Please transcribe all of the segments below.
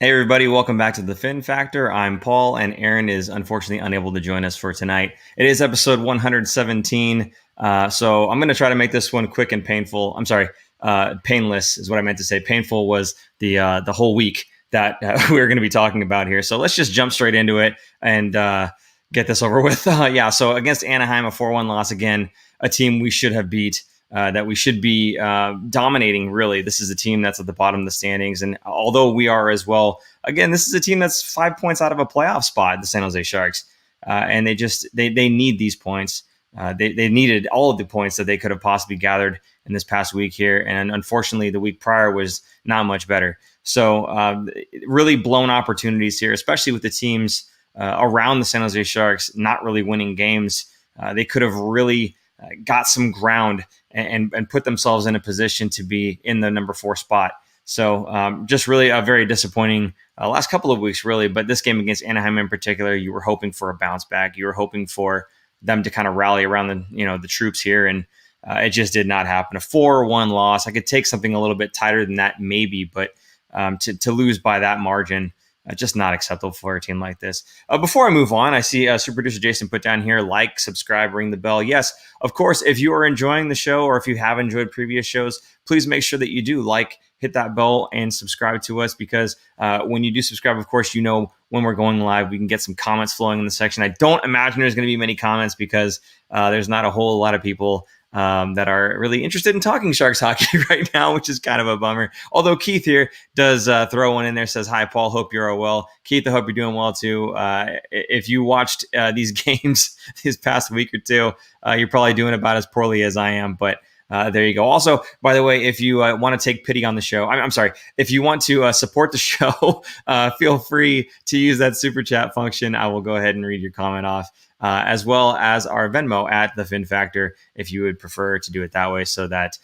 Hey everybody, welcome back to the Fin Factor. I'm Paul, and Aaron is unfortunately unable to join us for tonight. It is episode 117, so I'm going to try to make this one quick and painful. I'm sorry, painless is what I meant to say. Painful was the whole week that we were going to be talking about here. So let's just jump straight into it and get this over with. So against Anaheim, a 4-1 loss again, a team we should have beat. That we should be dominating, really. This is a team that's at the bottom of the standings. And although we are as well, again, this is a team that's 5 points out of a playoff spot, the San Jose Sharks. And they need these points. They needed all of the points that they could have possibly gathered in this past week here. And unfortunately, the week prior was not much better. So really blown opportunities here, especially with the teams around the San Jose Sharks not really winning games. They could have really got some ground and put themselves in a position to be in the number 4 spot. So just really a very disappointing last couple of weeks, really. But this game against Anaheim in particular, you were hoping for a bounce back. You were hoping for them to kind of rally around the troops here, and it just did not happen. A 4-1 loss. I could take something a little bit tighter than that, maybe, but to lose by that margin, just not acceptable for a team like this. Before I move on, I see super producer Jason put down here, like, subscribe, ring the bell. Yes, of course, if you are enjoying the show or if you have enjoyed previous shows, please make sure that you do hit that bell and subscribe to us, because when you do subscribe, of course, when we're going live, we can get some comments flowing in the section. I don't imagine there's going to be many comments because there's not a whole lot of people that are really interested in talking Sharks hockey right now, which is kind of a bummer. Although Keith here does throw one in there, says, "Hi, Paul, hope you're all well." Keith, I hope you're doing well too. If you watched these games this past week or two, you're probably doing about as poorly as I am, but there you go. Also, by the way, if you want to take pity on the show, I'm sorry, if you want to support the show, feel free to use that super chat function. I will go ahead and read your comment off. As well as our Venmo at the Fin Factor, if you would prefer to do it that way, so that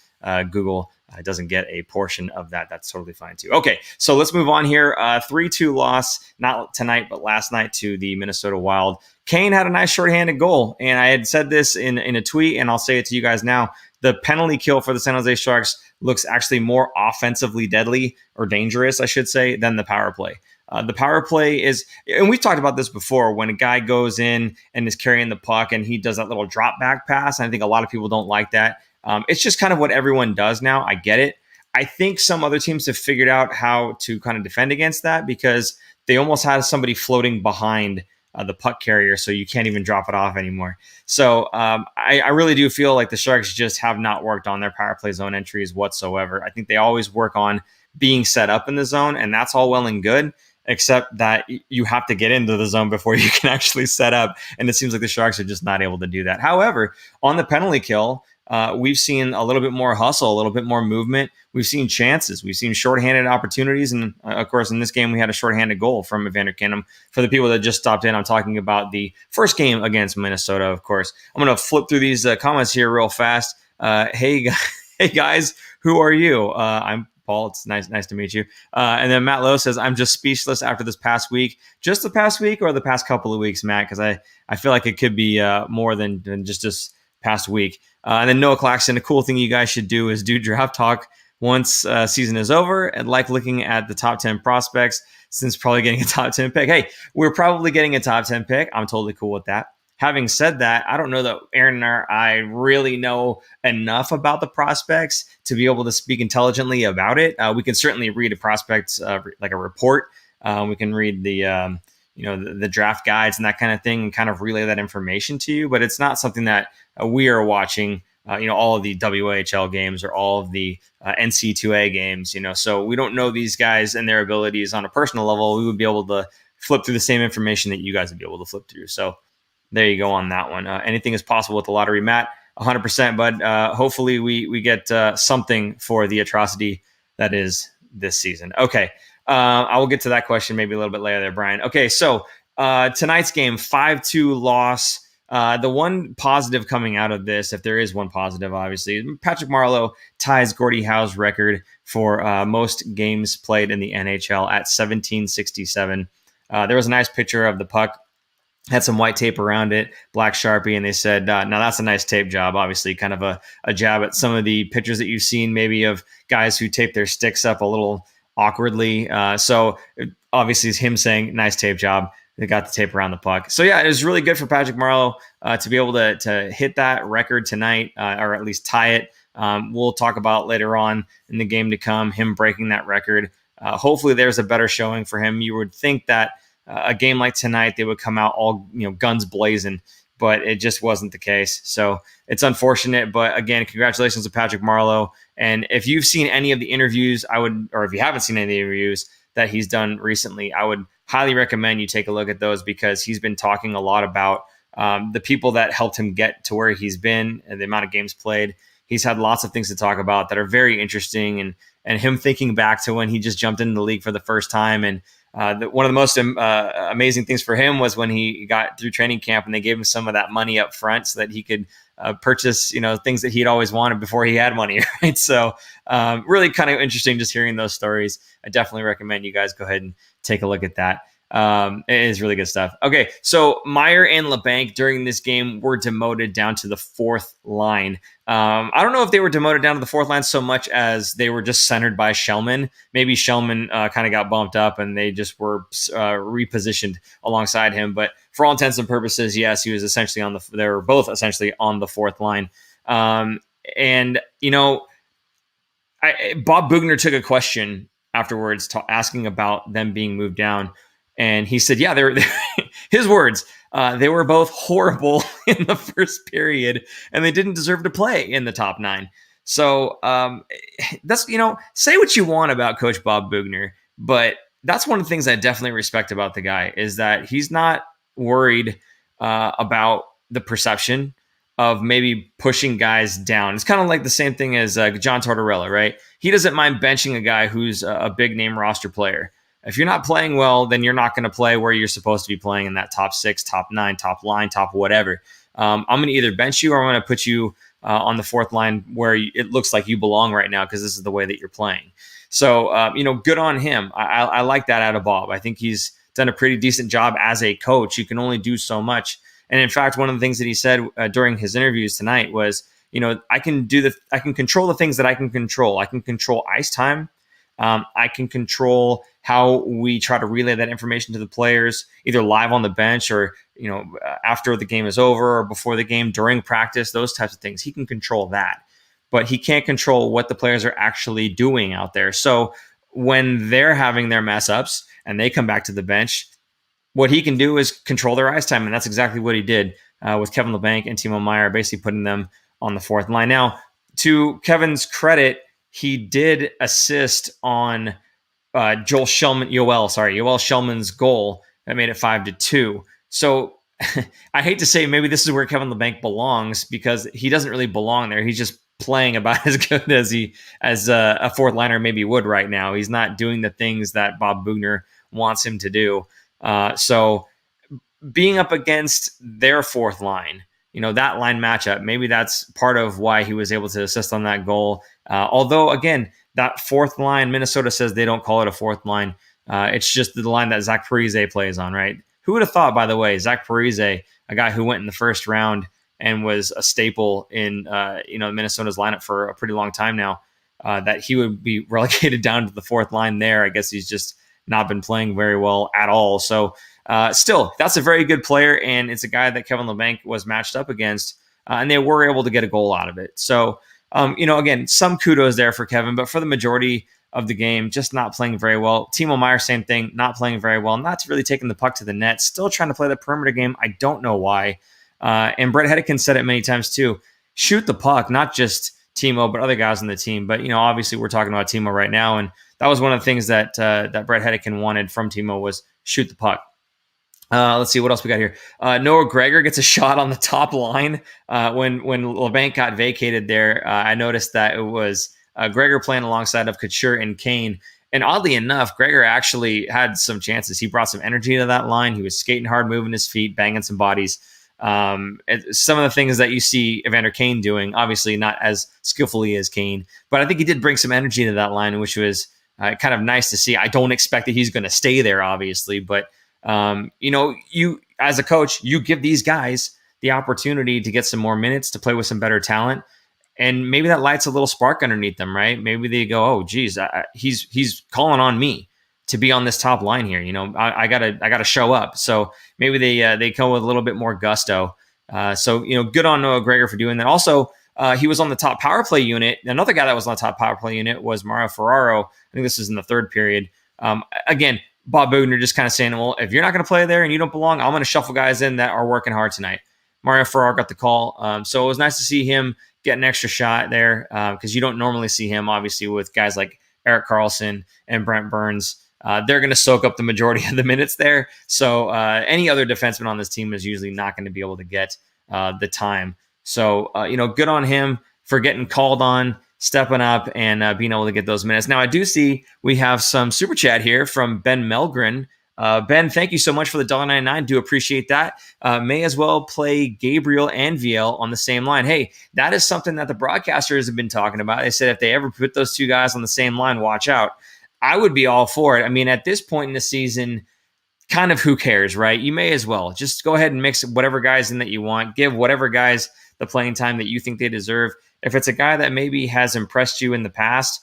Google doesn't get a portion of that. That's totally fine too. Okay, so let's move on here. 3-2 loss, not tonight, but last night, to the Minnesota Wild. Kane had a nice shorthanded goal, and I had said this in a tweet, and I'll say it to you guys now. The penalty kill for the San Jose Sharks looks actually more offensively deadly, or dangerous, I should say, than the power play. The power play is, and we've talked about this before, when a guy goes in and is carrying the puck and he does that little drop back pass. And I think a lot of people don't like that. It's just kind of what everyone does now. I get it. I think some other teams have figured out how to kind of defend against that, because they almost have somebody floating behind the puck carrier, so you can't even drop it off anymore. So I really do feel like the Sharks just have not worked on their power play zone entries whatsoever. I think they always work on being set up in the zone, and that's all well and good, except that you have to get into the zone before you can actually set up. And it seems like the Sharks are just not able to do that. However, on the penalty kill, we've seen a little bit more hustle, a little bit more movement. We've seen chances. We've seen shorthanded opportunities. And of course, in this game, we had a shorthanded goal from Evander Kane. For the people that just stopped in, I'm talking about the first game against Minnesota, of course. I'm going to flip through these comments here real fast. Hey guys, who are you? I'm Paul. It's nice to meet you. And then Matt Lowe says, "I'm just speechless after this past week." Just the past week or the past couple of weeks, Matt? Because I feel like it could be more than just this past week. And then Noah Claxton, a cool thing you guys should do is do draft talk once season is over, and looking at the top 10 prospects, since probably getting a top 10 pick. Hey, we're probably getting a top 10 pick. I'm totally cool with that. Having said that, I don't know that Aaron and I really know enough about the prospects to be able to speak intelligently about it. We can certainly read a prospect, like a report. We can read the draft guides and that kind of thing, and kind of relay that information to you. But it's not something that we are watching. All of the WHL games or all of the NC2A games. So we don't know these guys and their abilities on a personal level. We would be able to flip through the same information that you guys would be able to flip through. So there you go on that one. Anything is possible with the lottery, Matt. 100%, but hopefully we get something for the atrocity that is this season. Okay, I will get to that question maybe a little bit later there, Brian. Okay, so tonight's game, 5-2 loss. The one positive coming out of this, if there is one positive, obviously, Patrick Marleau ties Gordie Howe's record for most games played in the NHL at 1767. There was a nice picture of the puck, had some white tape around it, black Sharpie, and they said, now that's a nice tape job. Obviously, kind of a jab at some of the pictures that you've seen maybe of guys who tape their sticks up a little awkwardly. So obviously, it's him saying, nice tape job. They got the tape around the puck. So, yeah, it was really good for Patrick Marleau to be able to hit that record tonight, or at least tie it. We'll talk about later on in the game to come, him breaking that record. Hopefully there's a better showing for him. You would think that a game like tonight, they would come out all guns blazing, but it just wasn't the case. So it's unfortunate. But again, congratulations to Patrick Marleau. And if you've seen any of the interviews, or if you haven't seen any of the interviews that he's done recently, I would highly recommend you take a look at those, because he's been talking a lot about the people that helped him get to where he's been and the amount of games played. He's had lots of things to talk about that are very interesting, and him thinking back to when he just jumped into the league for the first time. And one of the most amazing things for him was when he got through training camp and they gave him some of that money up front so that he could purchase, things that he'd always wanted before he had money, right? So really kind of interesting just hearing those stories. I definitely recommend you guys go ahead and take a look at that. It is really good stuff. Okay, so Meier and LeBanc during this game were demoted down to the fourth line. I don't know if they were demoted down to the fourth line so much as they were just centered by Shellman. Maybe Shellman kind of got bumped up and they just were repositioned alongside him. But for all intents and purposes, yes, he was essentially they were both essentially on the fourth line. Bob Bugner took a question afterwards asking about them being moved down. And he said, yeah, they're his words. They were both horrible in the first period, and they didn't deserve to play in the top nine. So that's, say what you want about Coach Bob Bugner, but that's one of the things I definitely respect about the guy is that he's not worried about the perception of maybe pushing guys down. It's kind of like the same thing as John Tortorella, right? He doesn't mind benching a guy who's a big name roster player. If you're not playing well, then you're not going to play where you're supposed to be playing in that top 6, top 9, top line, top whatever. I'm going to either bench you or I'm going to put you on the fourth line where it looks like you belong right now because this is the way that you're playing. So, good on him. I like that out of Bob. I think he's done a pretty decent job as a coach. You can only do so much. And in fact, one of the things that he said during his interviews tonight was, I can control the things that I can control. I can control ice time. I can control how we try to relay that information to the players, either live on the bench or, after the game is over or before the game, during practice, those types of things. He can control that, but he can't control what the players are actually doing out there. So when they're having their mess ups and they come back to the bench, what he can do is control their ice time. And that's exactly what he did with Kevin LeBanc and Timo Meier, basically putting them on the fourth line. Now, to Kevin's credit, he did assist on Yoel Shellman's goal that made it 5-2. So I hate to say maybe this is where Kevin LeBanc belongs because he doesn't really belong there. He's just playing about as good as a fourth liner maybe would right now. He's not doing the things that Bob Bugner wants him to do. So being up against their fourth line, that line matchup, maybe that's part of why he was able to assist on that goal. Although, again, that fourth line, Minnesota says they don't call it a fourth line. It's just the line that Zach Parise plays on, right? Who would have thought, by the way, Zach Parise, a guy who went in the first round and was a staple in Minnesota's lineup for a pretty long time now, that he would be relegated down to the fourth line there. I guess he's just not been playing very well at all. So still, that's a very good player, and it's a guy that Kevin LeBanc was matched up against, and they were able to get a goal out of it. So, again, some kudos there for Kevin, but for the majority of the game, just not playing very well. Timo Meier, same thing, not playing very well, not really taking the puck to the net, still trying to play the perimeter game. I don't know why. And Brent Hedican said it many times too. Shoot the puck, not just Timo, but other guys on the team. But, obviously we're talking about Timo right now, and that was one of the things that Brent Hedican wanted from Timo was shoot the puck. Let's see what else we got here. Noah Gregor gets a shot on the top line. When LeBanc got vacated there, I noticed that it was Gregor playing alongside of Couture and Kane. And oddly enough, Gregor actually had some chances. He brought some energy to that line. He was skating hard, moving his feet, banging some bodies. Some of the things that you see Evander Kane doing, obviously not as skillfully as Kane, but I think he did bring some energy to that line, which was kind of nice to see. I don't expect that he's going to stay there, obviously, but you as a coach, you give these guys the opportunity to get some more minutes, to play with some better talent, and maybe that lights a little spark underneath them, right? Maybe they go, oh, geez, he's calling on me to be on this top line here. I gotta show up. So maybe they come with a little bit more gusto. So good on Noah Gregor for doing that. Also, he was on the top power play unit. Another guy that was on the top power play unit was Mario Ferraro. I think this is in the third period. Again, Bob Boughner just kind of saying, well, if you're not going to play there and you don't belong, I'm going to shuffle guys in that are working hard tonight. Mario Ferraro got the call. So it was nice to see him get an extra shot there because you don't normally see him, obviously, with guys like Erik Karlsson and Brent Burns. They're going to soak up the majority of the minutes there. So any other defenseman on this team is usually not going to be able to get the time. So, good on him for getting called on, stepping up, and being able to get those minutes. Now, I do see we have some super chat here from Ben Melgren. Ben, thank you so much for the $1.99. Do appreciate that. May as well play Gabriel and VL on the same line. Hey, that is something that the broadcasters have been talking about. They said if they ever put those two guys on the same line, watch out. I would be all for it. I mean, at this point in the season, kind of who cares, right? You may as well just go ahead and mix whatever guys in that you want. Give whatever guys the playing time that you think they deserve. If it's a guy that maybe has impressed you in the past,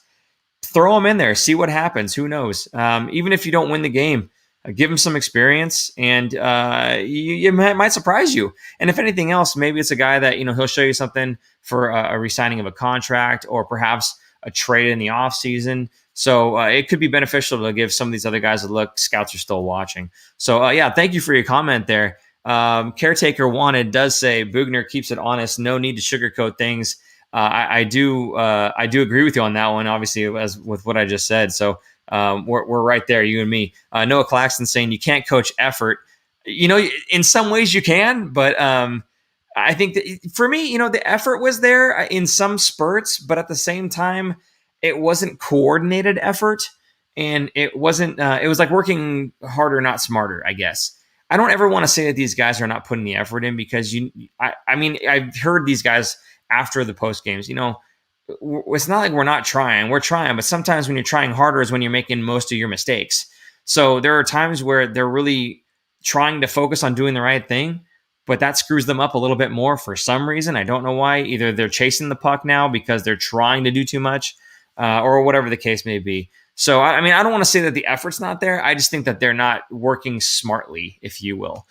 throw him in there. See what happens. Who knows? Even if you don't win the game, give him some experience, and you might surprise you. And if anything else, maybe it's a guy that he'll show you something for a re-signing of a contract or perhaps a trade in the offseason. So it could be beneficial to give some of these other guys a look. Scouts are still watching. So thank you for your comment there. Caretaker Wanted does say Boughner keeps it honest. No need to sugarcoat things. I do agree with you on that one. Obviously, as with what I just said. So we're right there, you and me. Noah Claxton saying you can't coach effort. In some ways you can, but I think that for me, the effort was there in some spurts, but at the same time, it wasn't coordinated effort, and it wasn't. It was like working harder, not smarter, I guess. I don't ever want to say that these guys are not putting the effort in because I've heard these guys after the post games. It's not like we're not trying. We're trying, but sometimes when you're trying harder is when you're making most of your mistakes. So there are times where they're really trying to focus on doing the right thing, but that screws them up a little bit more for some reason. I don't know why. Either they're chasing the puck now because they're trying to do too much, or whatever the case may be. So, I don't want to say that the effort's not there. I just think that they're not working smartly, if you will.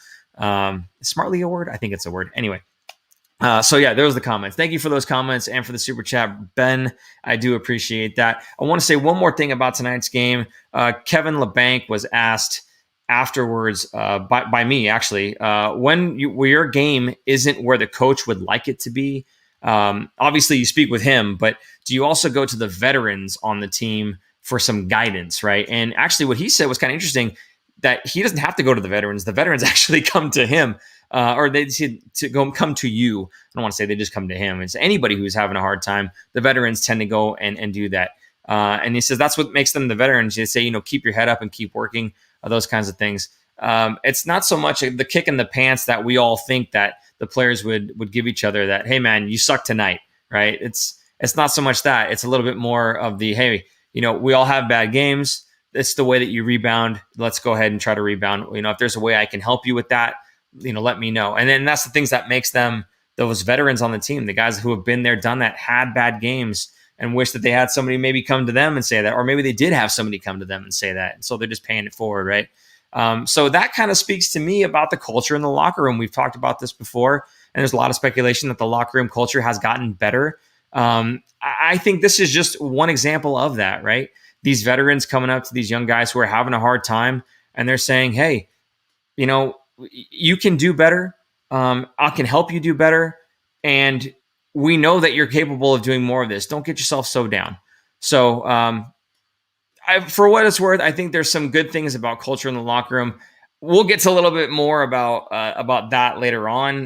Smartly a word? I think it's a word. Anyway. Those are the comments. Thank you for those comments and for the super chat, Ben. I do appreciate that. I want to say one more thing about tonight's game. Kevin LeBanc was asked afterwards by me, actually, when your game isn't where the coach would like it to be. Obviously, you speak with him, but do you also go to the veterans on the team for some guidance, right? And actually, what he said was kind of interesting, that he doesn't have to go to the veterans. The veterans actually come to him. Or they come to you. I don't want to say they just come to him. It's anybody who's having a hard time. The veterans tend to go and do that. And he says that's what makes them the veterans. They say, keep your head up and keep working, those kinds of things. It's not so much the kick in the pants that we all think that the players would give each other, that, hey, man, you suck tonight, right? It's not so much that. It's a little bit more of the, hey, we all have bad games. It's the way that you rebound. Let's go ahead and try to rebound. If there's a way I can help you with that, let me know. And then that's the things that makes them those veterans on the team, the guys who have been there, done that, had bad games, and wish that they had somebody maybe come to them and say that, or maybe they did have somebody come to them and say that. And so they're just paying it forward, right? So that kind of speaks to me about the culture in the locker room. We've talked about this before, and there's a lot of speculation that the locker room culture has gotten better. I think this is just one example of that, right? These veterans coming up to these young guys who are having a hard time, and they're saying, hey, you can do better. I can help you do better. And we know that you're capable of doing more of this. Don't get yourself so down. So for what it's worth, I think there's some good things about culture in the locker room. We'll get to a little bit more about that later on,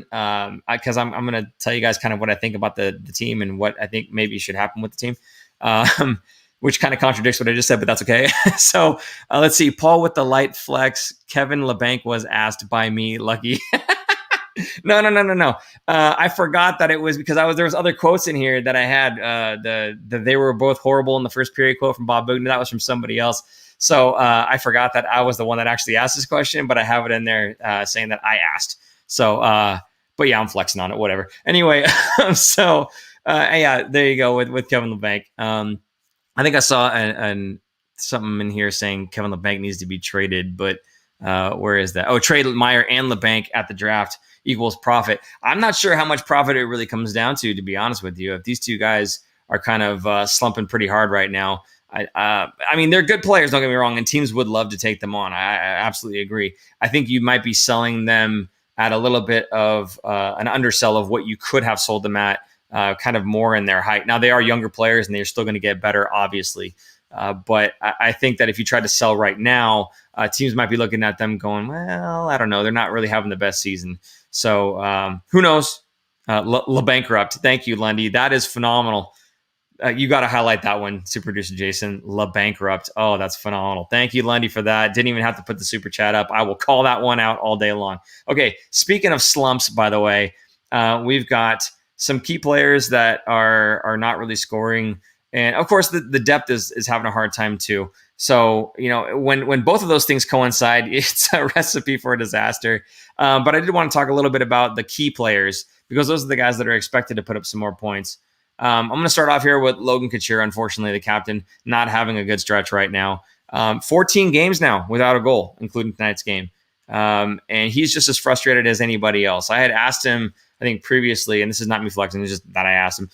because I'm going to tell you guys kind of what I think about the team and what I think maybe should happen with the team. Which kind of contradicts what I just said, but that's okay. So let's see. Paul with the light flex. Kevin LeBanc was asked by me. Lucky. No. I forgot that it was because there was other quotes in here that I had. They were both horrible in the first period quote from Bob Boughner. That was from somebody else. So I forgot that I was the one that actually asked this question, but I have it in there saying that I asked. So, but yeah, I'm flexing on it. Whatever. Anyway, there you go with Kevin LeBanc. I think I saw something in here saying Kevin LeBanc needs to be traded, but where is that? Oh, trade Meyer and LeBanc at the draft equals profit. I'm not sure how much profit it really comes down to be honest with you. If these two guys are kind of slumping pretty hard right now, I mean, they're good players, don't get me wrong, and teams would love to take them on. I absolutely agree. I think you might be selling them at a little bit of an undersell of what you could have sold them at, kind of more in their height. Now, they are younger players, and they're still going to get better, obviously. But I think that if you tried to sell right now, teams might be looking at them going, well, I don't know. They're not really having the best season. So who knows? LeBankrupt. Thank you, Lundy. That is phenomenal. You got to highlight that one, super producer Jason. LeBankrupt. Oh, that's phenomenal. Thank you, Lundy, for that. Didn't even have to put the super chat up. I will call that one out all day long. Okay, speaking of slumps, by the way, we've got some key players that are not really scoring. And of course, the depth is having a hard time too. So, when both of those things coincide, it's a recipe for a disaster. But I did want to talk a little bit about the key players because those are the guys that are expected to put up some more points. I'm going to start off here with Logan Couture, unfortunately, the captain, not having a good stretch right now. 14 games now without a goal, including tonight's game. And he's just as frustrated as anybody else. I had asked him, I think previously, and this is not me flexing, it's just that I asked him,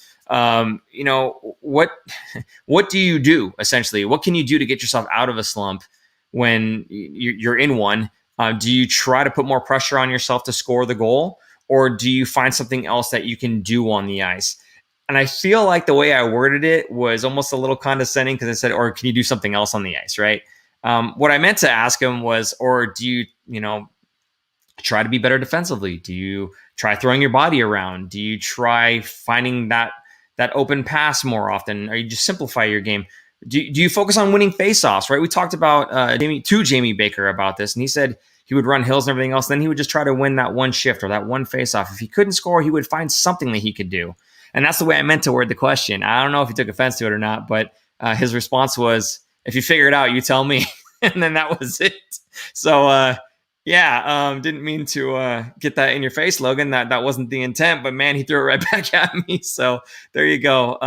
what do you do, essentially? What can you do to get yourself out of a slump when you're in one? Do you try to put more pressure on yourself to score the goal? Or do you find something else that you can do on the ice? And I feel like the way I worded it was almost a little condescending because I said, or can you do something else on the ice, right? What I meant to ask him was, or do you, try to be better defensively? Do you try throwing your body around? Do you try finding that open pass more often? Or you just simplify your game? Do you focus on winning faceoffs, right? We talked about Jamie Baker about this, and he said he would run hills and everything else. Then he would just try to win that one shift or that one faceoff. If he couldn't score, he would find something that he could do. And that's the way I meant to word the question. I don't know if he took offense to it or not, but his response was, if you figure it out, you tell me. And then that was it. So, didn't mean to get that in your face, Logan. That wasn't the intent, but man, he threw it right back at me. So there you go.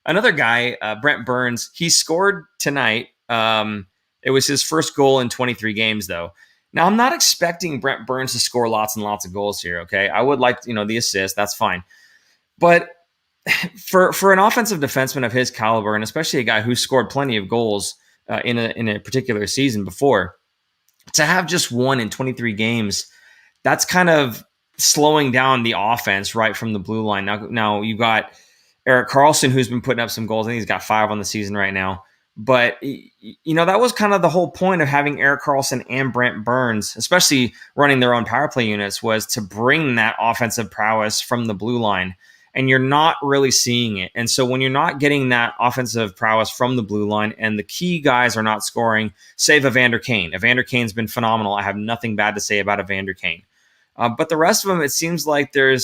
Another guy, Brent Burns, he scored tonight. It was his first goal in 23 games, though. Now, I'm not expecting Brent Burns to score lots and lots of goals here, okay? I would like, the assist. That's fine. But for an offensive defenseman of his caliber, and especially a guy who scored plenty of goals in a particular season before, to have just one in 23 games, that's kind of slowing down the offense right from the blue line. Now you got Erik Karlsson, who's been putting up some goals. I think he's got 5 on the season right now. But, that was kind of the whole point of having Erik Karlsson and Brent Burns, especially running their own power play units, was to bring that offensive prowess from the blue line. And you're not really seeing it. And so when you're not getting that offensive prowess from the blue line and the key guys are not scoring, save Evander Kane. Evander Kane's been phenomenal. I have nothing bad to say about Evander Kane. But the rest of them, it seems like I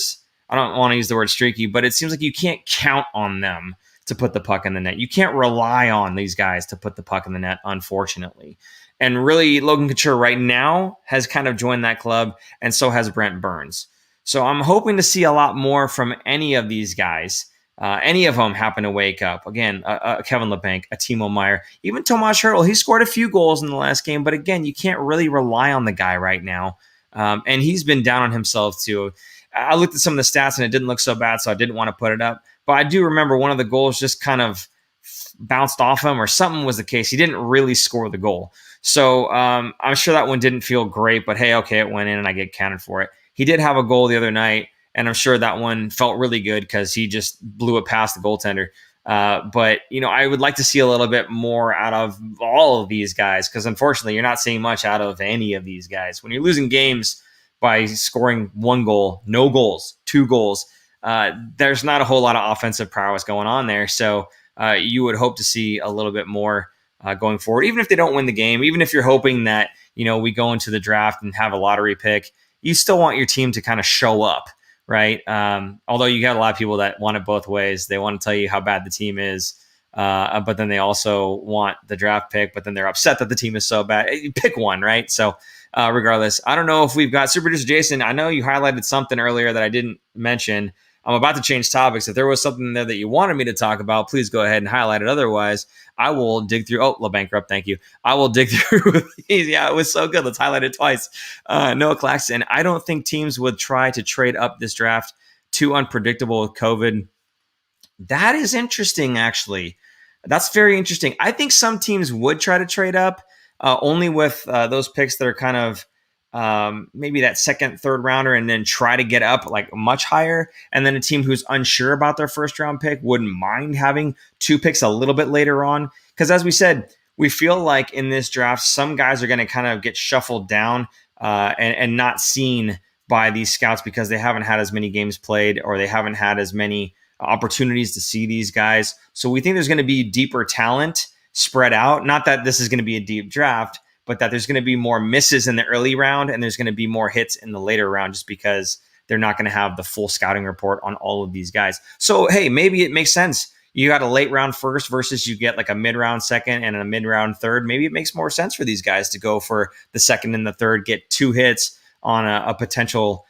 don't want to use the word streaky, but it seems like you can't count on them to put the puck in the net. You can't rely on these guys to put the puck in the net, unfortunately. And really, Logan Couture right now has kind of joined that club, and so has Brent Burns. So I'm hoping to see a lot more from any of these guys. Any of them happen to wake up. Again, Kevin LeBanc, a Timo Meier, even Tomas Hertl. He scored a few goals in the last game, but again, you can't really rely on the guy right now. And he's been down on himself too. I looked at some of the stats and it didn't look so bad, so I didn't want to put it up. But I do remember one of the goals just kind of bounced off him or something was the case. He didn't really score the goal. So I'm sure that one didn't feel great, but hey, okay, it went in and I get counted for it. He did have a goal the other night, and I'm sure that one felt really good because he just blew it past the goaltender. But, I would like to see a little bit more out of all of these guys because, unfortunately, you're not seeing much out of any of these guys. When you're losing games by scoring 1 goal, no goals, 2 goals, there's not a whole lot of offensive prowess going on there. So you would hope to see a little bit more going forward, even if they don't win the game, even if you're hoping that, we go into the draft and have a lottery pick. You still want your team to kind of show up, right? Although you got a lot of people that want it both ways. They want to tell you how bad the team is, but then they also want the draft pick, but then they're upset that the team is so bad. Pick one, right? So regardless, I don't know if we've got Super Producer Jason. I know you highlighted something earlier that I didn't mention. I'm about to change topics. If there was something there that you wanted me to talk about, please go ahead and highlight it. Otherwise, I will dig through. Oh, LeBankrupt, thank you. I will dig through these. Yeah, it was so good. Let's highlight it twice. Noah Claxton. I don't think teams would try to trade up this draft. Too unpredictable with COVID. That is interesting, actually. That's very interesting. I think some teams would try to trade up, only with those picks that are kind of maybe that second, third rounder, and then try to get up like much higher. And then a team who's unsure about their first round pick wouldn't mind having 2 picks a little bit later on. Because as we said, we feel like in this draft, some guys are going to kind of get shuffled down and not seen by these scouts because they haven't had as many games played or they haven't had as many opportunities to see these guys. So we think there's going to be deeper talent spread out. Not that this is going to be a deep draft, but that there's going to be more misses in the early round and there's going to be more hits in the later round just because they're not going to have the full scouting report on all of these guys. So, hey, maybe it makes sense. You got a late round first versus you get like a mid-round second and a mid-round third. Maybe it makes more sense for these guys to go for the second and the third, get 2 hits on a potential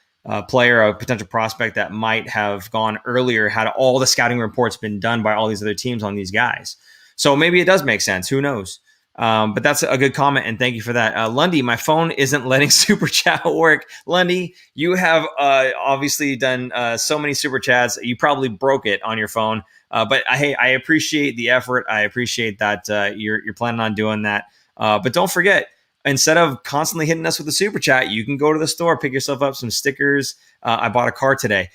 player, a potential prospect that might have gone earlier had all the scouting reports been done by all these other teams on these guys. So maybe it does make sense. Who knows? But that's a good comment, and thank you for that. Lundy, my phone isn't letting Super Chat work. Lundy, you have obviously done so many Super Chats. You probably broke it on your phone. But hey, I appreciate the effort. I appreciate that you're planning on doing that. But don't forget, instead of constantly hitting us with a Super Chat, you can go to the store, pick yourself up some stickers. I bought a car today.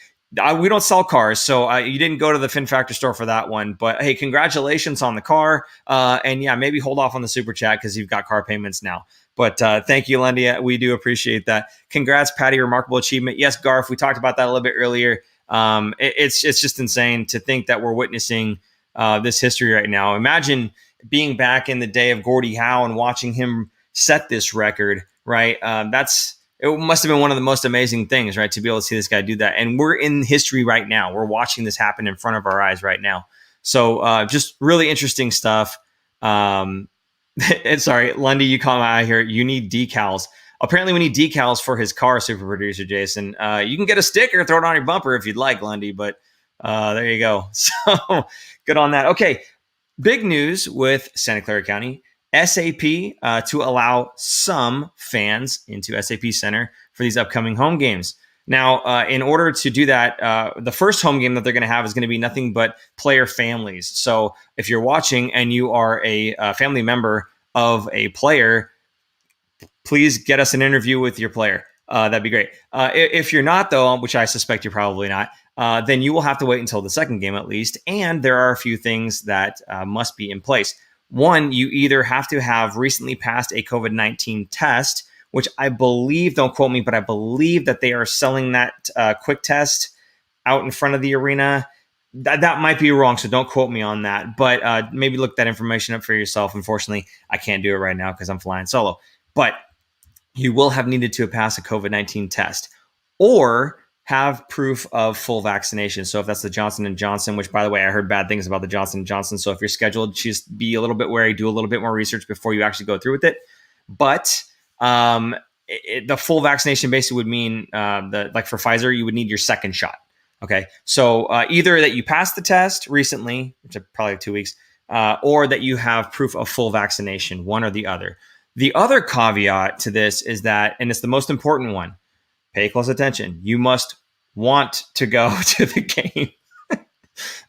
We don't sell cars, so you didn't go to the Fin Factor store for that one. But hey, congratulations on the car. And yeah, maybe hold off on the Super Chat because you've got car payments now. But thank you, Lundy. We do appreciate that. Congrats, Patty. Remarkable achievement. Yes, Garth, we talked about that a little bit earlier. It's just insane to think that we're witnessing this history right now. Imagine being back in the day of Gordie Howe and watching him set this record, right? It must have been one of the most amazing things, right? To be able to see this guy do that. And we're in history right now. We're watching this happen in front of our eyes right now. So just really interesting stuff. And sorry, Lundy, you call out here. You need decals. Apparently we need decals for his car, super producer Jason. You can get a sticker, throw it on your bumper if you'd like, Lundy. But there you go. So good on that. Okay, big news with Santa Clara County. SAP to allow some fans into SAP Center for these upcoming home games. Now, in order to do that, the first home game that they're going to have is going to be nothing but player families. So if you're watching and you are a family member of a player, please get us an interview with your player. That'd be great. If you're not, though, which I suspect you're probably not, then you will have to wait until the second game at least. And there are a few things that must be in place. One, you either have to have recently passed a COVID-19 test, which I believe, don't quote me, but I believe that they are selling that quick test out in front of the arena. That might be wrong, so don't quote me on that. But maybe look that information up for yourself. Unfortunately, I can't do it right now because I'm flying solo. But you will have needed to pass a COVID-19 test or have proof of full vaccination. So if that's the Johnson & Johnson, which by the way, I heard bad things about the Johnson & Johnson. So if you're scheduled, just be a little bit wary, do a little bit more research before you actually go through with it. But the full vaccination basically would mean like for Pfizer, you would need your second shot. Okay. So either that you passed the test recently, which is probably 2 weeks, or that you have proof of full vaccination, one or the other. The other caveat to this is that, and it's the most important one, pay close attention. You must want to go to the game.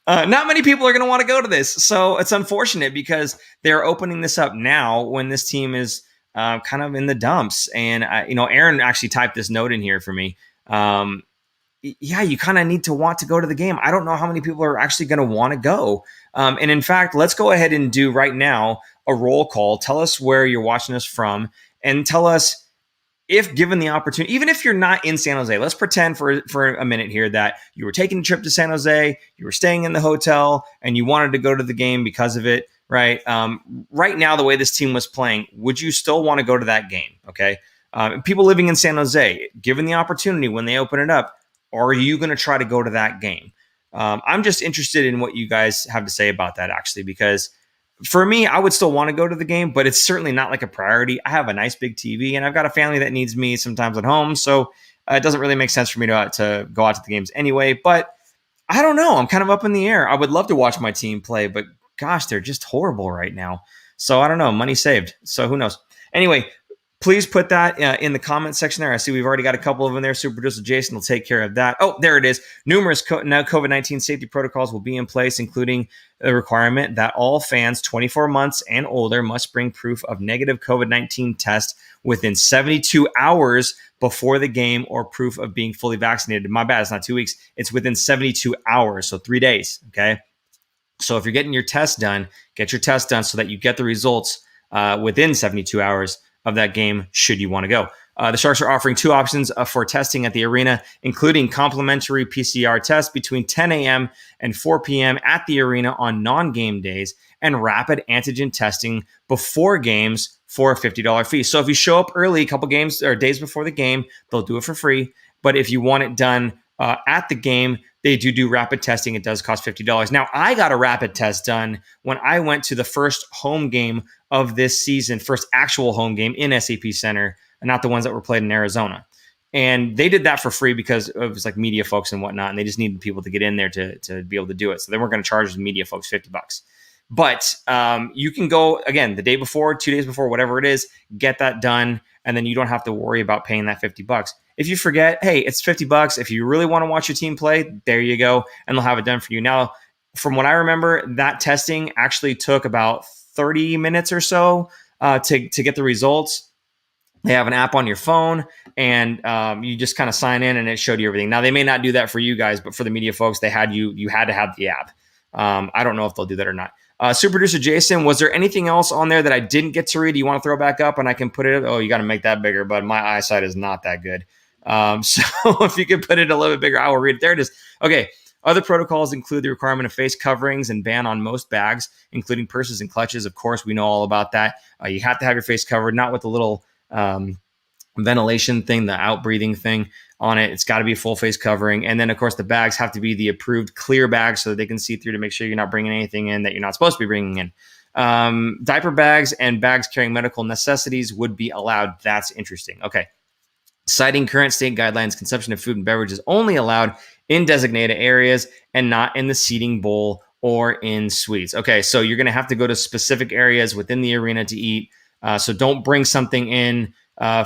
Not many people are going to want to go to this. So it's unfortunate because they're opening this up now when this team is kind of in the dumps. And, Aaron actually typed this note in here for me. Yeah, you kind of need to want to go to the game. I don't know how many people are actually going to want to go. And in fact, let's go ahead and do right now a roll call. Tell us where you're watching us from and tell us if given the opportunity, even if you're not in San Jose, let's pretend for a minute here that you were taking a trip to San Jose, you were staying in the hotel, and you wanted to go to the game because of it, right? Right now, the way this team was playing, would you still want to go to that game? Okay. People living in San Jose, given the opportunity when they open it up, are you going to try to go to that game? I'm just interested in what you guys have to say about that, actually, because for me, I would still want to go to the game, but it's certainly not like a priority. I have a nice big TV, and I've got a family that needs me sometimes at home, so it doesn't really make sense for me to go out to the games anyway. But I don't know. I'm kind of up in the air. I would love to watch my team play, but gosh, they're just horrible right now. So I don't know. Money saved. So who knows? Anyway, please put that in the comment section there. I see we've already got a couple of them there. Super Producer Jason will take care of that. Oh, there it is. Numerous now COVID-19 safety protocols will be in place, including the requirement that all fans 24 months and older must bring proof of negative COVID-19 test within 72 hours before the game or proof of being fully vaccinated. My bad, it's not 2 weeks. It's within 72 hours, so 3 days, okay? So if you're getting your test done, get your test done so that you get the results within 72 hours of that game should you want to go. The Sharks are offering 2 options for testing at the arena, including complimentary PCR tests between 10 a.m. and 4 p.m. at the arena on non-game days, and rapid antigen testing before games for a $50 fee. So if you show up early, a couple games or days before the game, they'll do it for free. But if you want it done at the game, they do rapid testing. It does cost $50. Now, I got a rapid test done when I went to the first home game of this season, first actual home game in SAP Center, and not the ones that were played in Arizona. And they did that for free because it was like media folks and whatnot, and they just needed people to get in there to be able to do it. So they weren't going to charge the media folks $50. But you can go, again, the day before, 2 days before, whatever it is, get that done, and then you don't have to worry about paying that $50. If you forget, hey, it's $50. If you really want to watch your team play, there you go, and they'll have it done for you. Now, from what I remember, that testing actually took about 30 minutes or so to get the results. They have an app on your phone, and you just kind of sign in, and it showed you everything. Now, they may not do that for you guys, but for the media folks, they had you had to have the app. I don't know if they'll do that or not. Super Producer Jason, was there anything else on there that I didn't get to read? You want to throw back up and I can put it? Oh, you got to make that bigger, but my eyesight is not that good. So if you could put it a little bit bigger, I will read it. There it is. Okay. Other protocols include the requirement of face coverings and ban on most bags, including purses and clutches. Of course, we know all about that. You have to have your face covered, not with the little ventilation thing, the outbreathing thing on it. It's got to be a full face covering. And then, of course, the bags have to be the approved clear bags so that they can see through to make sure you're not bringing anything in that you're not supposed to be bringing in. Diaper bags and bags carrying medical necessities would be allowed. That's interesting. Okay. Citing current state guidelines, consumption of food and beverages only allowed in designated areas and not in the seating bowl or in suites. Okay, so you're going to have to go to specific areas within the arena to eat. So don't bring something in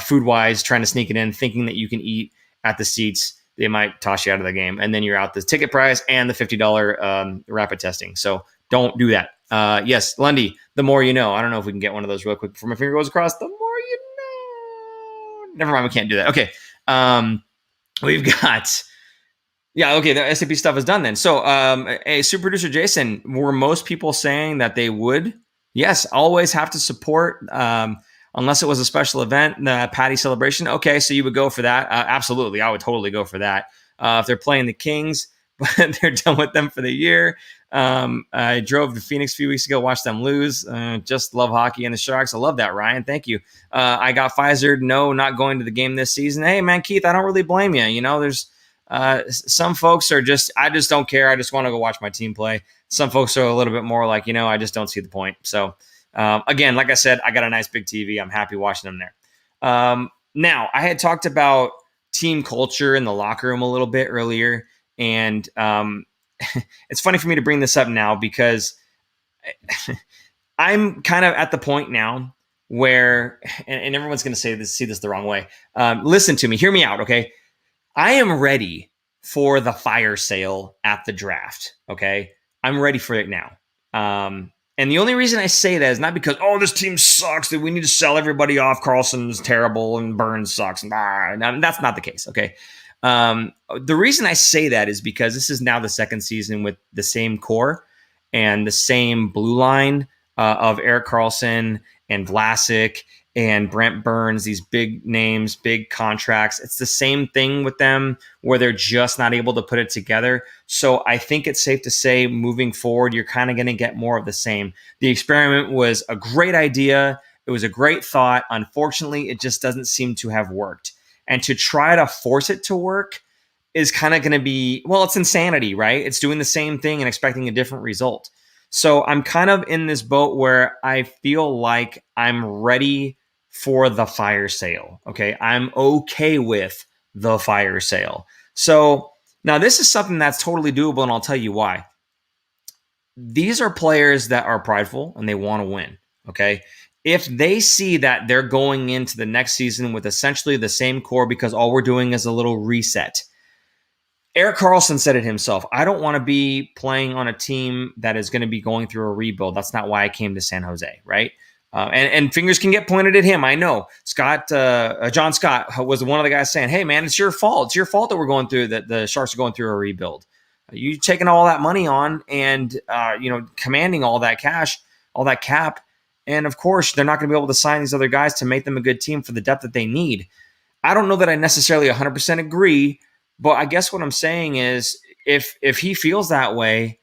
food-wise, trying to sneak it in, thinking that you can eat at the seats. They might toss you out of the game, and then you're out the ticket price and the $50 rapid testing. So don't do that. Yes, Lundy, the more you know. I don't know if we can get one of those real quick before my finger goes across. The more you know. Never mind, we can't do that. Okay. We've got... Yeah, okay, the SAP stuff is done then. So, Super Producer Jason, were most people saying that they would? Yes, always have to support, unless it was a special event, the Patty celebration. Okay, so you would go for that. Absolutely, I would totally go for that. If they're playing the Kings, but they're done with them for the year. I drove to Phoenix a few weeks ago, watched them lose. Just love hockey and the Sharks. I love that, Ryan. Thank you. I got Pfizer. No, not going to the game this season. Hey, man, Keith, I don't really blame you. You know, there's... some folks are I just don't care. I just want to go watch my team play. Some folks are a little bit more like, I just don't see the point. So, again, like I said, I got a nice big TV. I'm happy watching them there. Now, I had talked about team culture in the locker room a little bit earlier. And it's funny for me to bring this up now because I'm kind of at the point now where, and everyone's going to see this the wrong way. Listen to me. Hear me out, okay? I am ready for the fire sale at the draft. Okay. I'm ready for it now. And the only reason I say that is not because, this team sucks, that we need to sell everybody off. Carlson's terrible and Burns sucks. No, that's not the case. Okay. The reason I say that is because this is now the second season with the same core and the same blue line of Erik Karlsson and Vlasic and Brent Burns, these big names, big contracts. It's the same thing with them where they're just not able to put it together. So I think it's safe to say moving forward, you're kind of going to get more of the same. The experiment was a great idea. It was a great thought. Unfortunately, it just doesn't seem to have worked. And to try to force it to work is kind of going to be, it's insanity, right? It's doing the same thing and expecting a different result. So I'm kind of in this boat where I feel like I'm ready for the fire sale. Okay. I'm okay with the fire sale. So Now, this is something that's totally doable, and I'll tell you why. These are players that are prideful and they want to win, okay? If they see that they're going into the next season with essentially the same core because all we're doing is a little reset. Erik Karlsson said it himself. I don't want to be playing on a team that is going to be going through a rebuild. That's not why I came to San Jose, right? And fingers can get pointed at him. I know. John Scott was one of the guys saying, hey, man, it's your fault. It's your fault that we're going through, that the Sharks are going through a rebuild. You taking all that money on and, commanding all that cash, all that cap. And, of course, they're not going to be able to sign these other guys to make them a good team for the depth that they need. I don't know that I necessarily 100% agree, but I guess what I'm saying is if he feels that way,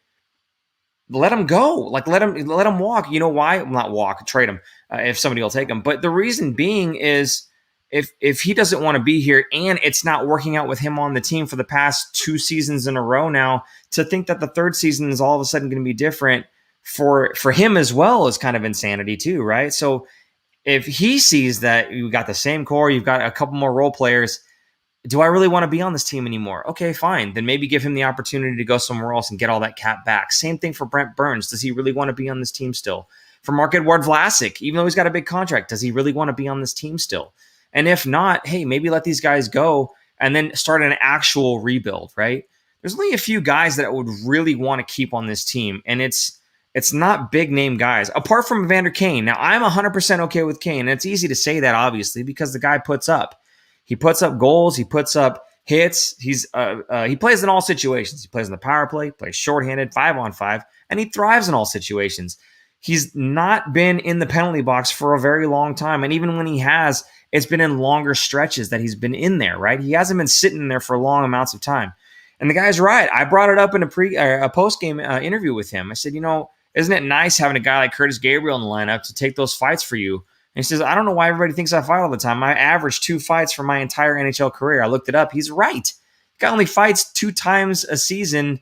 let him go. Like let him walk. You know why? Well, not walk, trade him if somebody will take him. But the reason being is if he doesn't want to be here and it's not working out with him on the team for the past 2 seasons in a row now, to think that the third season is all of a sudden going to be different for him as well is kind of insanity too, right? So if he sees that you got the same core, you've got a couple more role players, do I really want to be on this team anymore? Okay, fine. Then maybe give him the opportunity to go somewhere else and get all that cap back. Same thing for Brent Burns. Does he really want to be on this team still? For Marc-Edouard Vlasic, even though he's got a big contract, does he really want to be on this team still? And if not, hey, maybe let these guys go and then start an actual rebuild, right? There's only a few guys that I would really want to keep on this team, and it's not big name guys, apart from Evander Kane. Now, I'm 100% okay with Kane, and it's easy to say that, obviously, because the guy puts up. He puts up goals. He puts up hits. He plays in all situations. He plays in the power play, plays shorthanded, 5-on-5, and he thrives in all situations. He's not been in the penalty box for a very long time, and even when he has, it's been in longer stretches that he's been in there, right? He hasn't been sitting there for long amounts of time. And the guy's right. I brought it up in a post-game interview with him. I said, isn't it nice having a guy like Curtis Gabriel in the lineup to take those fights for you? And he says, I don't know why everybody thinks I fight all the time. I averaged 2 fights for my entire NHL career. I looked it up. He's right. The guy only fights 2 times a season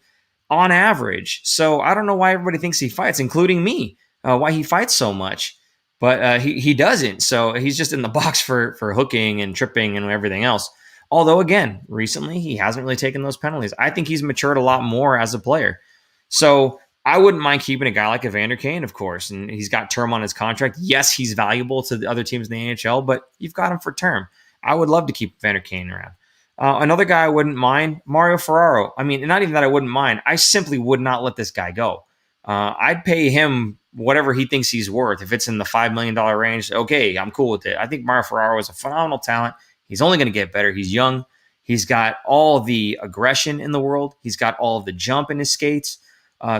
on average. So I don't know why everybody thinks he fights, including me, why he fights so much. But he doesn't. So he's just in the box for hooking and tripping and everything else. Although, again, recently he hasn't really taken those penalties. I think he's matured a lot more as a player. So I wouldn't mind keeping a guy like Evander Kane, of course, and he's got term on his contract. Yes, he's valuable to the other teams in the NHL, but you've got him for term. I would love to keep Evander Kane around. Another guy I wouldn't mind, Mario Ferraro. I mean, not even that I wouldn't mind. I simply would not let this guy go. I'd pay him whatever he thinks he's worth. If it's in the $5 million range, okay, I'm cool with it. I think Mario Ferraro is a phenomenal talent. He's only going to get better. He's young. He's got all the aggression in the world. He's got all of the jump in his skates.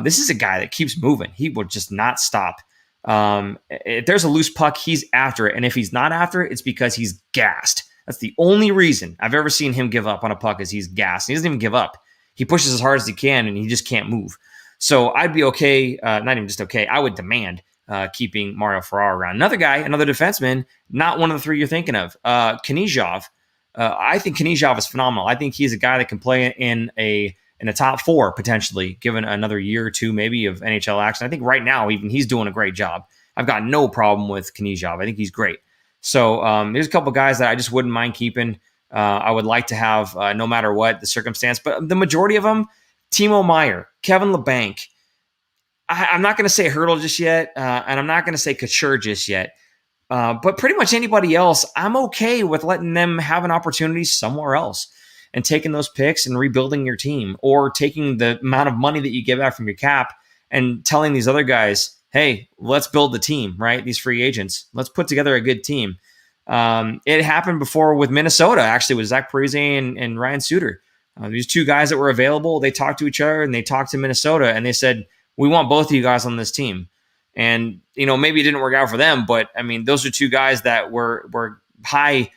This is a guy that keeps moving. He will just not stop. If there's a loose puck, he's after it. And if he's not after it, it's because he's gassed. That's the only reason I've ever seen him give up on a puck is he's gassed. He doesn't even give up. He pushes as hard as he can, and he just can't move. So I'd be okay, not even just okay, I would demand keeping Mario Ferraro around. Another guy, another defenseman, not one of the 3 you're thinking of, Knizhov. I think Knizhov is phenomenal. I think he's a guy that can play in a top 4 potentially, given another year or 2 maybe of NHL action. I think right now even he's doing a great job. I've got no problem with Knizhov. I think he's great. So there's a couple guys that I just wouldn't mind keeping. I would like to have no matter what the circumstance. But the majority of them, Timo Meier, Kevin Labanc. I'm not going to say Hurdle just yet, and I'm not going to say Couture just yet. But pretty much anybody else, I'm okay with letting them have an opportunity somewhere else and taking those picks and rebuilding your team, or taking the amount of money that you give out from your cap and telling these other guys, hey, let's build the team, right? These free agents, let's put together a good team. It happened before with Minnesota, actually, with Zach Parise and Ryan Suter. These 2 guys that were available, they talked to each other and they talked to Minnesota and they said, we want both of you guys on this team. And, maybe it didn't work out for them, but I mean, those are 2 guys that were high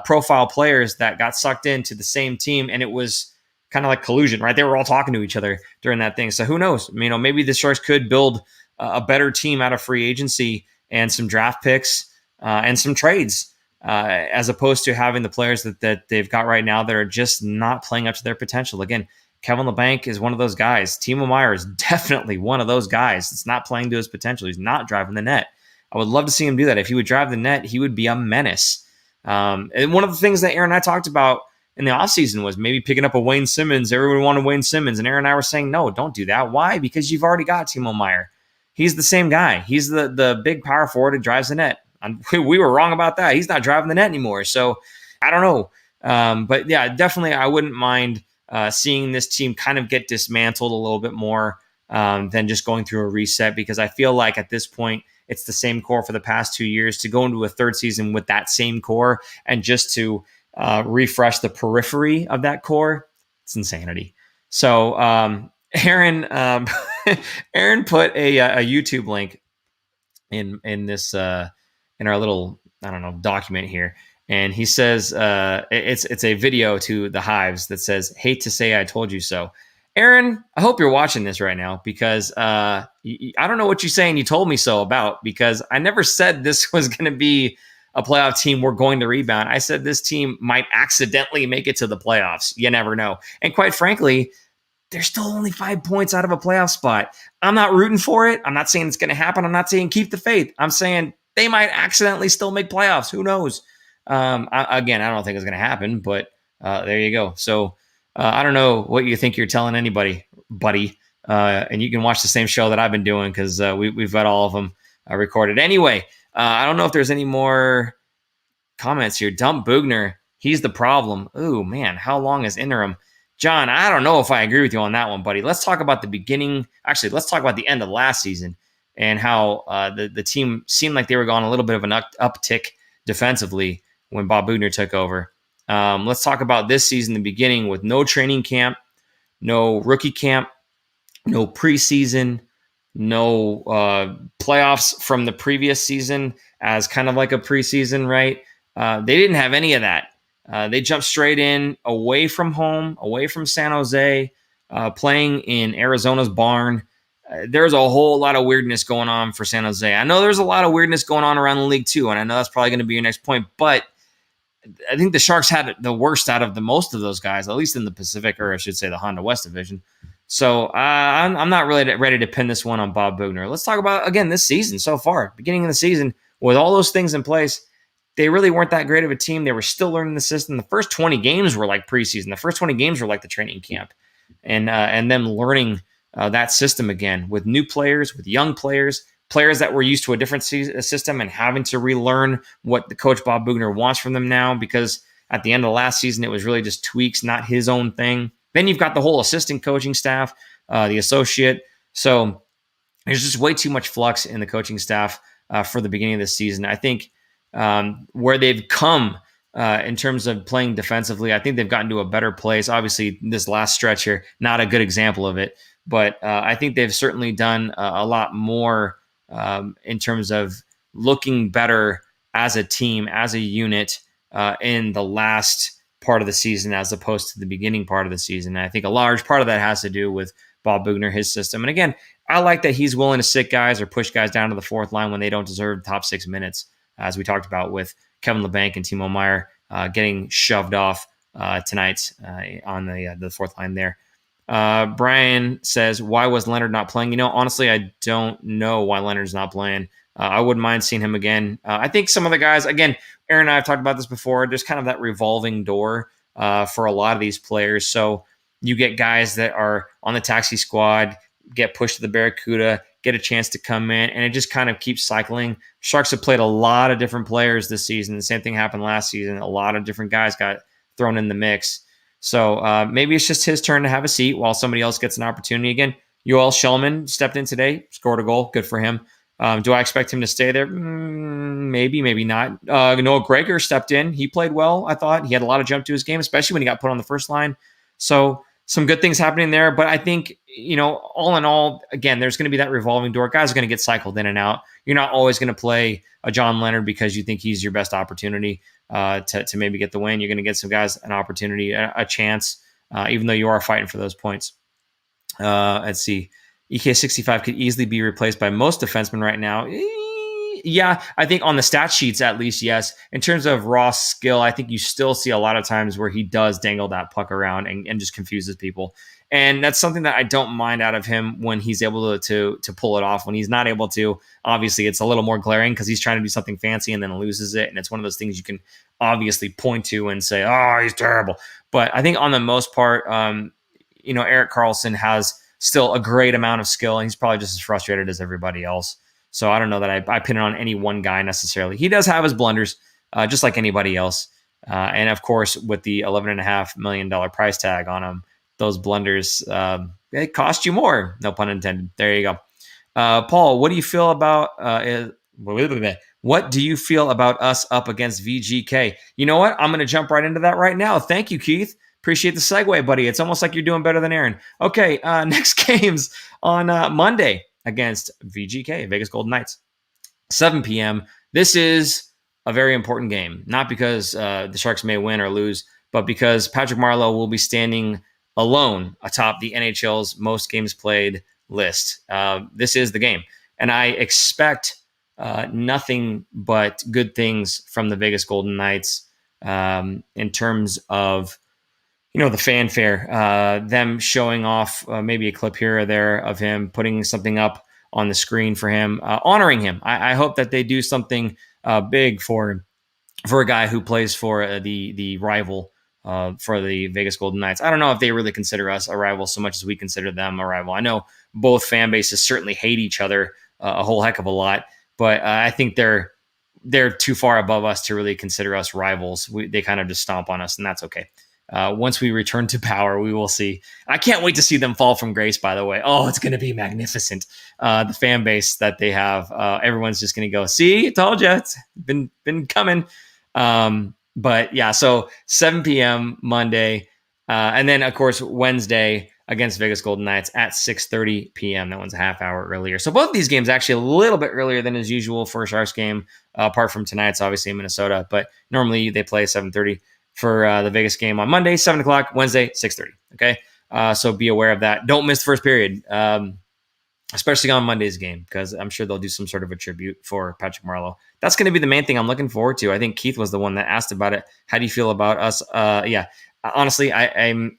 profile players that got sucked into the same team. And it was kind of like collusion, right? They were all talking to each other during that thing. So who knows? Maybe the Sharks could build a better team out of free agency and some draft picks and some trades, as opposed to having the players that they've got right now that are just not playing up to their potential. Again, Kevin Labanc is one of those guys. Timo Meier is definitely one of those guys that's not playing to his potential. He's not driving the net. I would love to see him do that. If he would drive the net, he would be a menace. And one of the things that Aaron and I talked about in the offseason was maybe picking up a Wayne Simmons. Everyone wanted Wayne Simmons, and Aaron and I were saying, no, don't do that. Why? Because you've already got Timo Meyer. He's the same guy. He's the big power forward that drives the net. We were wrong about that. He's not driving the net anymore. So I don't know. But yeah, definitely I wouldn't mind seeing this team kind of get dismantled a little bit more than just going through a reset, because I feel like at this point, it's the same core for the past 2 years. To go into a third season with that same core and just to refresh the periphery of that core, it's insanity. So Aaron Aaron put a YouTube link in this in our little, I don't know, document here. And he says it's a video to the Hives that says, "Hate to say I told you so." Aaron, I hope you're watching this right now, because I don't know what you're saying you told me so about, because I never said this was going to be a playoff team we're going to rebound. I said this team might accidentally make it to the playoffs. You never know. And quite frankly, they're still only 5 points out of a playoff spot. I'm not rooting for it. I'm not saying it's going to happen. I'm not saying keep the faith. I'm saying they might accidentally still make playoffs. Who knows? I don't think it's going to happen, but there you go. So I don't know what you think you're telling anybody, buddy. And you can watch the same show that I've been doing, because we've got all of them recorded. Anyway, I don't know if there's any more comments here. Dump Bugner. He's the problem. Ooh, man, how long is interim? John, I don't know if I agree with you on that one, buddy. Let's talk about the beginning. Actually, let's talk about the end of last season and how the team seemed like they were going a little bit of an uptick defensively when Bob Bugner took over. Let's talk about this season, the beginning, with no training camp, no rookie camp, no preseason, no playoffs from the previous season as kind of like a preseason, right? They didn't have any of that. They jumped straight in, away from home, away from San Jose, playing in Arizona's barn. There's a whole lot of weirdness going on for San Jose. I know there's a lot of weirdness going on around the league too, and I know that's probably going to be your next point, but I think the Sharks had the worst out of the most of those guys, at least in the Pacific, or I should say the Honda West Division. So I'm not really ready to pin this one on Bob Bugner. Let's talk about, again, this season so far. Beginning of the season, with all those things in place, they really weren't that great of a team. They were still learning the system. The first 20 games were like preseason. The first 20 games were like the training camp. And them learning that system again with new players, with young players that were used to a different system and having to relearn what the coach Bob Bugner wants from them now, because at the end of last season, it was really just tweaks, not his own thing. Then you've got the whole assistant coaching staff, the associate. So there's just way too much flux in the coaching staff for the beginning of the season. I think where they've come in terms of playing defensively, I think they've gotten to a better place. Obviously, this last stretch here, not a good example of it, but I think they've certainly done a lot more in terms of looking better as a team, as a unit in the last part of the season as opposed to the beginning part of the season. And I think a large part of that has to do with Bob Bugner, his system. And again, I like that he's willing to sit guys or push guys down to the fourth line when they don't deserve top 6 minutes, as we talked about with Kevin LeBanc and Timo Meyer getting shoved off tonight on the fourth line there. Brian says, why was Leonard not playing? Honestly, I don't know why Leonard's not playing. I wouldn't mind seeing him again. I think some of the guys, again, Aaron and I have talked about this before, there's kind of that revolving door for a lot of these players. So you get guys that are on the taxi squad, get pushed to the Barracuda, get a chance to come in, and it just kind of keeps cycling. Sharks have played a lot of different players this season. The same thing happened last season. A lot of different guys got thrown in the mix. So maybe it's just his turn to have a seat while somebody else gets an opportunity. Again, Yoel Shellman stepped in today, scored a goal. Good for him. Do I expect him to stay there? Maybe, maybe not. Noah Gregor stepped in. He played well, I thought. He had a lot of jump to his game, especially when he got put on the first line. So some good things happening there. But I think, all in all, again, there's going to be that revolving door. Guys are going to get cycled in and out. You're not always going to play a John Leonard because you think he's your best opportunity to maybe get the win. You're going to get some guys an opportunity, a chance, even though you are fighting for those points. Let's see. EK65 could easily be replaced by most defensemen right now. Yeah, I think on the stat sheets, at least, yes. In terms of raw skill, I think you still see a lot of times where he does dangle that puck around and just confuses people. And that's something that I don't mind out of him when he's able to pull it off. When he's not able to, obviously it's a little more glaring because he's trying to do something fancy and then loses it. And it's one of those things you can obviously point to and say, oh, he's terrible. But I think on the most part, Erik Karlsson has still a great amount of skill, and he's probably just as frustrated as everybody else. So I don't know that I pin it on any one guy necessarily. He does have his blunders, just like anybody else. And of course, with the $11.5 million price tag on him, those blunders, they cost you more. No pun intended. There you go. Paul, what do you feel about what do you feel about us up against VGK? You know what? I'm going to jump right into that right now. Thank you, Keith. Appreciate the segue, buddy. It's almost like you're doing better than Aaron. Okay, next game's on Monday against VGK, Vegas Golden Knights, 7 p.m. This is a very important game, not because the Sharks may win or lose, but because Patrick Marleau will be standing alone atop the NHL's most games played list. This is the game, and I expect nothing but good things from the Vegas Golden Knights in terms of the fanfare, them showing off maybe a clip here or there of him putting something up on the screen for him, honoring him. I hope that they do something big for a guy who plays for the rival for the Vegas Golden Knights. I don't know if they really consider us a rival so much as we consider them a rival. I know both fan bases certainly hate each other a whole heck of a lot, but I think they're too far above us to really consider us rivals. They kind of just stomp on us, and that's okay. Once we return to power, we will see. I can't wait to see them fall from grace, by the way. Oh, it's going to be magnificent. The fan base that they have, everyone's just going to go, see, told you, it's been coming. But yeah, so 7 p.m. Monday. And then, of course, Wednesday against Vegas Golden Knights at 6:30 p.m. That one's a half hour earlier. So both of these games actually a little bit earlier than is usual for a Sharks game, apart from tonight's obviously in Minnesota. But normally they play 7:30 for the Vegas game on Monday, 7 o'clock, Wednesday, 6:30. Okay. So be aware of that. Don't miss the first period, especially on Monday's game, because I'm sure they'll do some sort of a tribute for Patrick Marleau. That's going to be the main thing I'm looking forward to. I think Keith was the one that asked about it. How do you feel about us? Yeah, honestly, I'm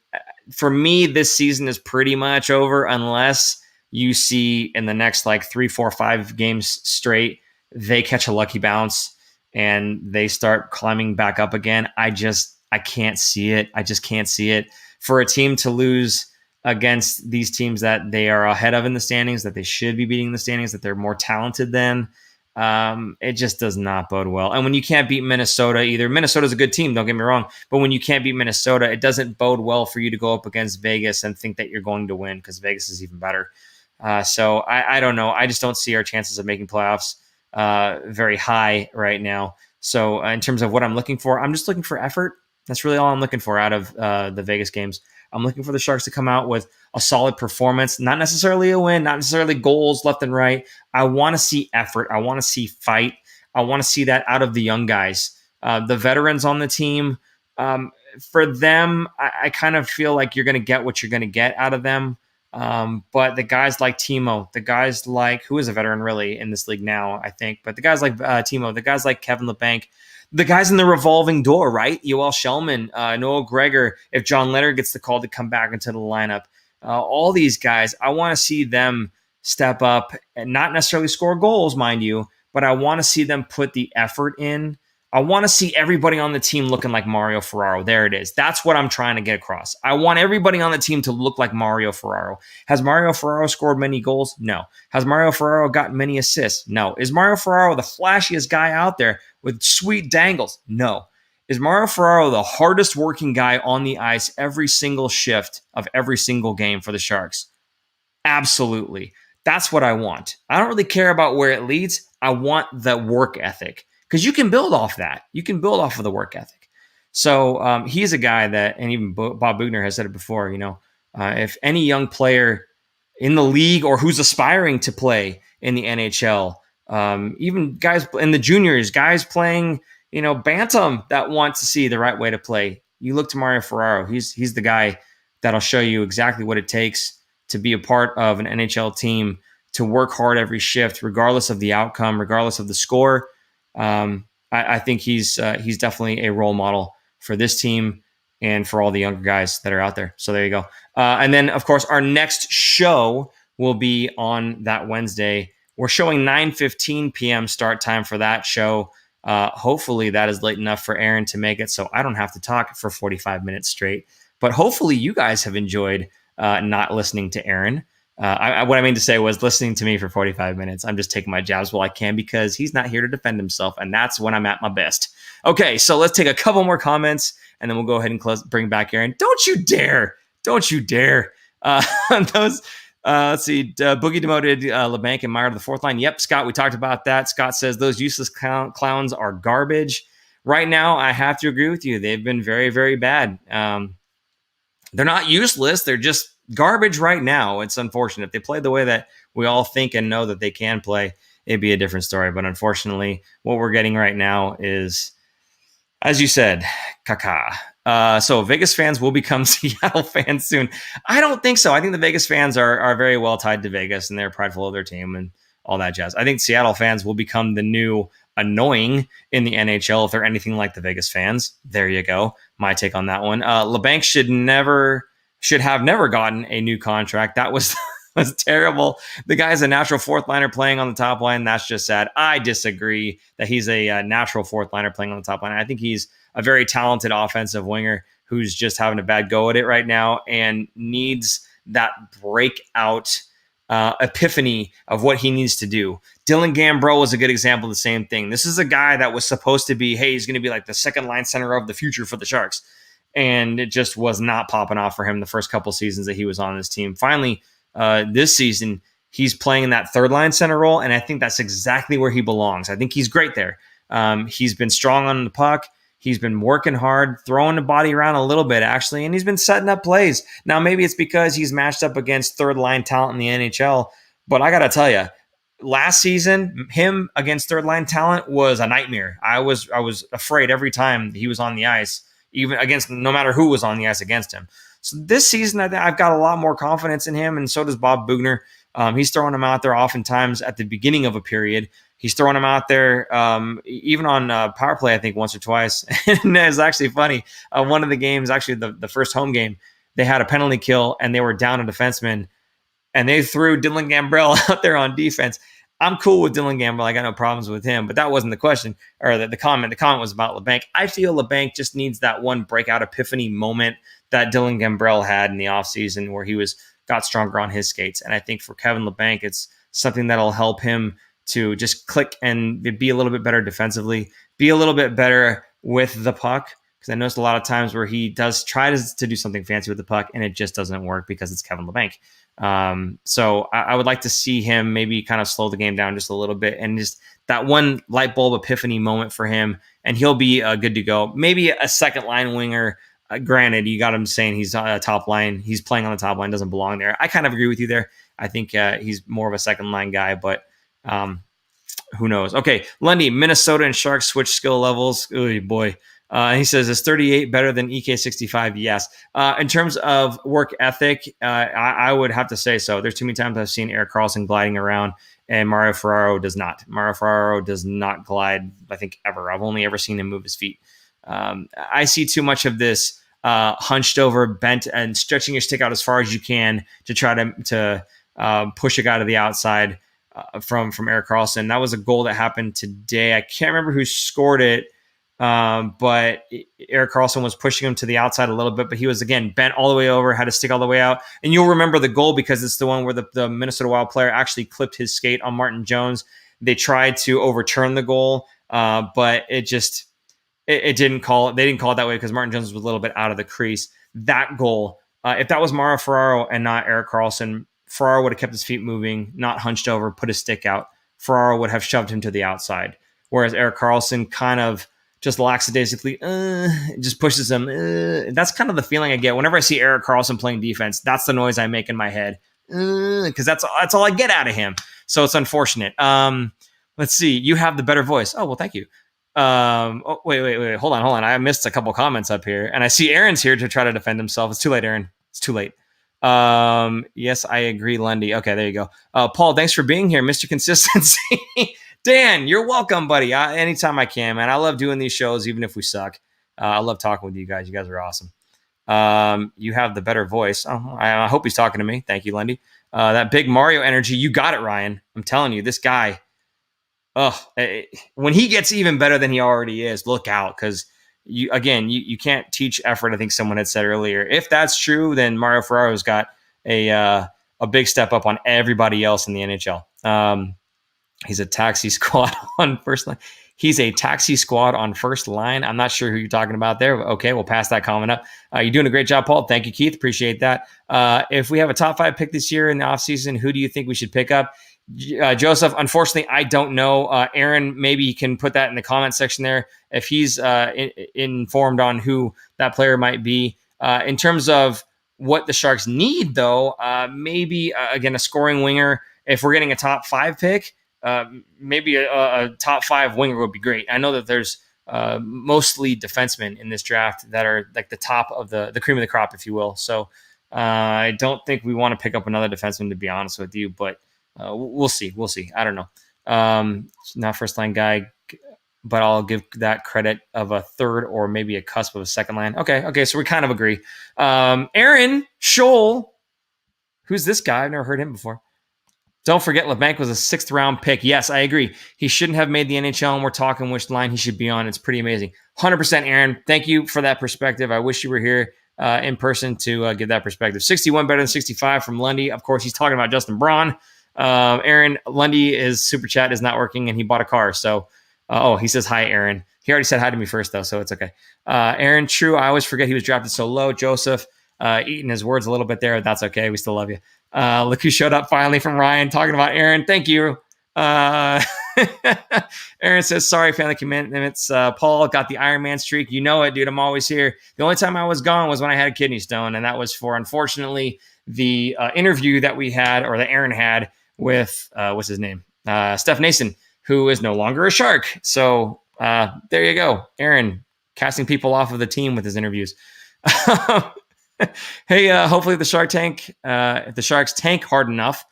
for me, this season is pretty much over unless you see in the next 3, 4, 5 games straight, they catch a lucky bounce and they start climbing back up again. I can't see it. I just can't see it. For a team to lose against these teams that they are ahead of in the standings, that they should be beating the standings, that they're more talented than, it just does not bode well. And when you can't beat Minnesota either, Minnesota's a good team, don't get me wrong, but when you can't beat Minnesota, it doesn't bode well for you to go up against Vegas and think that you're going to win, because Vegas is even better. So I don't know. I just don't see our chances of making playoffs very high right now. So in terms of what I'm looking for, I'm just looking for effort. That's really all I'm looking for out of the Vegas games. I'm looking for the Sharks to come out with a solid performance, not necessarily a win, not necessarily goals left and right. I want to see effort. I want to see fight. I want to see that out of the young guys. The veterans on the team, for them, I kind of feel like you're going to get what you're going to get out of them. But the guys like Timo, the guys like, who is a veteran really in this league now, I think, but the guys like Timo, the guys like Kevin LeBanc, the guys in the revolving door, right? Yoel Shellman, Noel Gregor, if John Leonard gets the call to come back into the lineup, all these guys, I want to see them step up and not necessarily score goals, mind you, but I want to see them put the effort in. I want to see everybody on the team looking like Mario Ferraro. There it is. That's what I'm trying to get across. I want everybody on the team to look like Mario Ferraro. Has Mario Ferraro scored many goals? No. Has Mario Ferraro gotten many assists? No. Is Mario Ferraro the flashiest guy out there with sweet dangles? No. Is Mario Ferraro the hardest working guy on the ice every single shift of every single game for the Sharks? Absolutely. That's what I want. I don't really care about where it leads. I want the work ethic. Because you can build off that. You can build off of the work ethic. So he's a guy that, and even Bob Bugner has said it before, if any young player in the league or who's aspiring to play in the NHL, even guys in the juniors, guys playing, bantam that want to see the right way to play, you look to Mario Ferraro. He's the guy that'll show you exactly what it takes to be a part of an NHL team, to work hard every shift, regardless of the outcome, regardless of the score. I think he's definitely a role model for this team and for all the younger guys that are out there. So there you go. And then, of course, our next show will be on that Wednesday. We're showing 9:15 p.m. start time for that show. Hopefully that is late enough for Aaron to make it so I don't have to talk for 45 minutes straight. But hopefully you guys have enjoyed not listening to Aaron. What I mean to say was listening to me for 45 minutes. I'm just taking my jabs while I can because he's not here to defend himself, and that's when I'm at my best. Okay, so let's take a couple more comments, and then we'll go ahead and bring back Aaron. Don't you dare. Don't you dare. Let's see. Boogie demoted LeBanc and Meyer to the fourth line. Yep, Scott, we talked about that. Scott says those useless clowns are garbage. Right now, I have to agree with you. They've been very, very bad. They're not useless. They're just garbage right now. It's unfortunate. If they played the way that we all think and know that they can play, it'd be a different story. But unfortunately, what we're getting right now is, as you said, caca. So Vegas fans will become Seattle fans soon. I don't think so. I think the Vegas fans are very well tied to Vegas, and they're prideful of their team and all that jazz. I think Seattle fans will become the new annoying in the NHL if they're anything like the Vegas fans. There you go. My take on that one. LeBanc should have never gotten a new contract. That was terrible. The guy's a natural fourth liner playing on the top line. That's just sad. I disagree that he's a natural fourth liner playing on the top line. I think he's a very talented offensive winger who's just having a bad go at it right now and needs that breakout epiphany of what he needs to do. Dylan Gambrell was a good example of the same thing. This is a guy that was supposed to be, hey, he's going to be like the second line center of the future for the Sharks. And it just was not popping off for him the first couple seasons that he was on this team. Finally, this season, he's playing in that third line center role, and I think that's exactly where he belongs. I think he's great there. He's been strong on the puck. He's been working hard, throwing the body around a little bit, actually, and he's been setting up plays. Now, maybe it's because he's matched up against third-line talent in the NHL, but I got to tell you, last season, him against third-line talent was a nightmare. I was afraid every time he was on the ice, even against no matter who was on the ice against him. So this season, I've got a lot more confidence in him, and so does Bob Bugner. He's throwing him out there oftentimes at the beginning of a period. He's throwing him out there even on power play, I think, once or twice. And it's actually funny. One of the games, actually the first home game, they had a penalty kill, and they were down a defenseman, and they threw Dylan Gambrell out there on defense. I'm cool with Dylan Gambrell. I got no problems with him, but that wasn't the question or the comment. The comment was about LeBanc. I feel LeBanc just needs that one breakout epiphany moment that Dylan Gambrell had in the offseason where he got stronger on his skates. And I think for Kevin LeBanc, it's something that'll help him to just click and be a little bit better defensively, be a little bit better with the puck. Because I noticed a lot of times where he does try to do something fancy with the puck and it just doesn't work because it's Kevin LeBanc. So I would like to see him maybe kind of slow the game down just a little bit and just that one light bulb epiphany moment for him, and he'll be good to go. Maybe a second line winger. Granted, you got him saying he's on a top line. He's playing on the top line, doesn't belong there. I kind of agree with you there. I think he's more of a second line guy, but who knows? Okay, Lundy, Minnesota and Sharks switch skill levels. Oh boy. He says, is 38 better than EK65? Yes. In terms of work ethic, I would have to say so. There's too many times I've seen Erik Karlsson gliding around, and Mario Ferraro does not. Mario Ferraro does not glide, I think, ever. I've only ever seen him move his feet. I see too much of this hunched over, bent, and stretching your stick out as far as you can to try to push a guy to the outside from Erik Karlsson. That was a goal that happened today. I can't remember who scored it, but Erik Karlsson was pushing him to the outside a little bit, but he was, again, bent all the way over, had to stick all the way out. And you'll remember the goal because it's the one where the Minnesota Wild player actually clipped his skate on Martin Jones. They tried to overturn the goal, but it didn't call it. They didn't call it that way because Martin Jones was a little bit out of the crease. That goal, if that was Mario Ferraro and not Erik Karlsson, Ferraro would have kept his feet moving, not hunched over, put his stick out. Ferraro would have shoved him to the outside. Whereas Erik Karlsson kind of just lackadaisically just pushes him. That's kind of the feeling I get whenever I see Erik Karlsson playing defense. That's the noise I make in my head because that's all I get out of him. So it's unfortunate. Let's see. You have the better voice. Oh, well, thank you. Wait. Hold on. I missed a couple comments up here, and I see Aaron's here to try to defend himself. It's too late, Aaron. It's too late. Yes, I agree, Lundy. Okay, there you go. Paul, thanks for being here, Mr. Consistency. Dan, you're welcome, buddy. Anytime I can, man. I love doing these shows, even if we suck. I love talking with you guys. You guys are awesome. You have the better voice. Oh, I hope he's talking to me. Thank you, Lundy. That big Mario energy. You got it, Ryan. I'm telling you, this guy. When he gets even better than he already is, look out, because you can't teach effort. I think someone had said earlier. If that's true, then Mario Ferraro's got a big step up on everybody else in the NHL. He's a taxi squad on first line. He's a taxi squad on first line. I'm not sure who you're talking about there. Okay, we'll pass that comment up. You're doing a great job, Paul. Thank you, Keith. Appreciate that. If we have a top 5 pick this year in the offseason, who do you think we should pick up? Joseph, unfortunately, I don't know. Aaron, maybe you can put that in the comment section there if he's informed on who that player might be. In terms of what the Sharks need, though, maybe, again, a scoring winger. If we're getting a top 5 pick, maybe a top 5 winger would be great. I know that there's mostly defensemen in this draft that are like the top of the cream of the crop, if you will. So I don't think we want to pick up another defenseman, to be honest with you, but we'll see. We'll see. I don't know. Not first line guy, but I'll give that credit of a third or maybe a cusp of a second line. Okay. So we kind of agree. Aaron Sholl, who's this guy? I've never heard him before. Don't forget, LeBanc was a 6th round pick. Yes, I agree. He shouldn't have made the NHL, and we're talking which line he should be on. It's pretty amazing. 100%, Aaron. Thank you for that perspective. I wish you were here in person to give that perspective. 61 better than 65 from Lundy. Of course, he's talking about Justin Braun. Aaron, Lundy, super chat is not working, and he bought a car. So, he says hi, Aaron. He already said hi to me first, though, so it's okay. Aaron, true. I always forget he was drafted so low. Joseph, eating his words a little bit there. That's okay. We still love you. Look who showed up finally from Ryan talking about Aaron. Thank you. Aaron says, sorry, family commitments. Paul got the Iron Man streak. You know it, dude. I'm always here. The only time I was gone was when I had a kidney stone, and that was for, unfortunately, the interview that we had, or that Aaron had with, what's his name? Steph Nason, who is no longer a Shark. So there you go. Aaron casting people off of the team with his interviews. Hey, hopefully if the Sharks tank hard enough,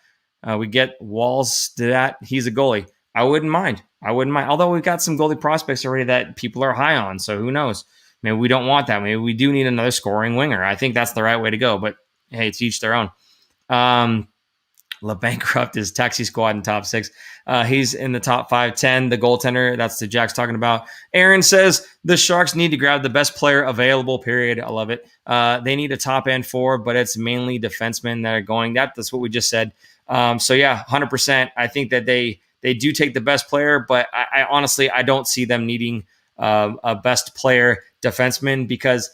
we get Walls to that. He's a goalie. I wouldn't mind. Although we've got some goalie prospects already that people are high on. So who knows? Maybe we don't want that. Maybe we do need another scoring winger. I think that's the right way to go. But hey, it's each their own. LeBankrupt is taxi squad in top 6. He's in the top 5-10. The goaltender, that's the Jack's talking about. Aaron says the Sharks need to grab the best player available, period. I love it. They need a top end 4, but it's mainly defensemen that are going. That's what we just said. So yeah, 100%. I think that they do take the best player, but I honestly, I don't see them needing a best player defenseman, because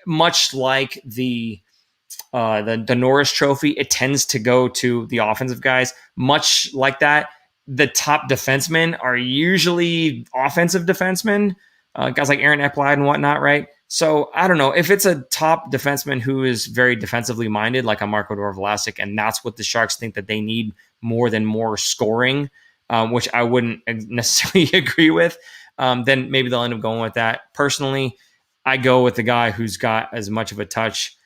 much like the Norris Trophy, it tends to go to the offensive guys. Much like that, the top defensemen are usually offensive defensemen, guys like Aaron Epplide and whatnot, right? So I don't know if it's a top defenseman who is very defensively minded, like a Marc-Edouard Vlasic, and that's what the Sharks think that they need more than more scoring, which I wouldn't necessarily agree with. Then maybe they'll end up going with that. Personally, I go with the guy who's got as much of a touch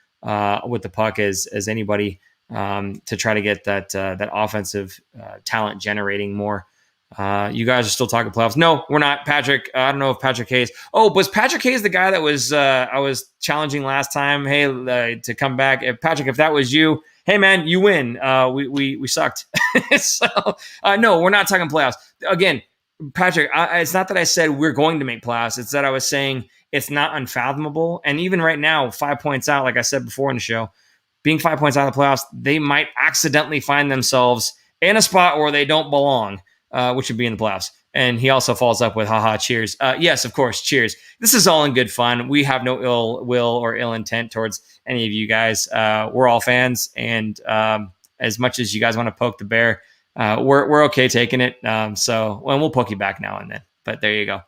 with the puck as anybody, to try to get that offensive talent generating more. You guys are still talking playoffs. No, we're not. Patrick, I don't know if Patrick Hayes. Oh, was Patrick Hayes the guy that was I was challenging last time? Hey, to come back. If that was you, hey man, you win. We sucked. So no, we're not talking playoffs. Again, Patrick, it's not that I said we're going to make playoffs. It's that I was saying it's not unfathomable. And even right now, 5 points out, like I said before in the show, being 5 points out of the playoffs, they might accidentally find themselves in a spot where they don't belong, which would be in the playoffs. And he also follows up with, haha, cheers. Yes, of course, cheers. This is all in good fun. We have no ill will or ill intent towards any of you guys. We're all fans. And as much as you guys want to poke the bear, we're okay taking it. So we'll poke you back now and then. But there you go.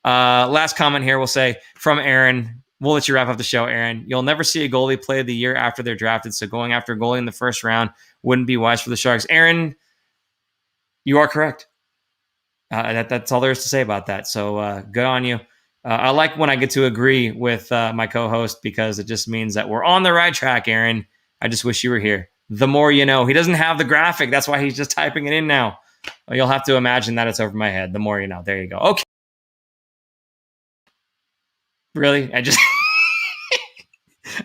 Last comment here, we'll say from Aaron. We'll let you wrap up the show, Aaron. You'll never see a goalie play the year after they're drafted, so going after a goalie in the first round wouldn't be wise for the Sharks. Aaron, you are correct. That's all there is to say about that. So good on you. I like when I get to agree with my co-host, because it just means that we're on the right track, Aaron. I just wish you were here. The more you know. He doesn't have the graphic. That's why he's just typing it in now. You'll have to imagine that it's over my head. The more you know. There you go. Okay. Really? I just...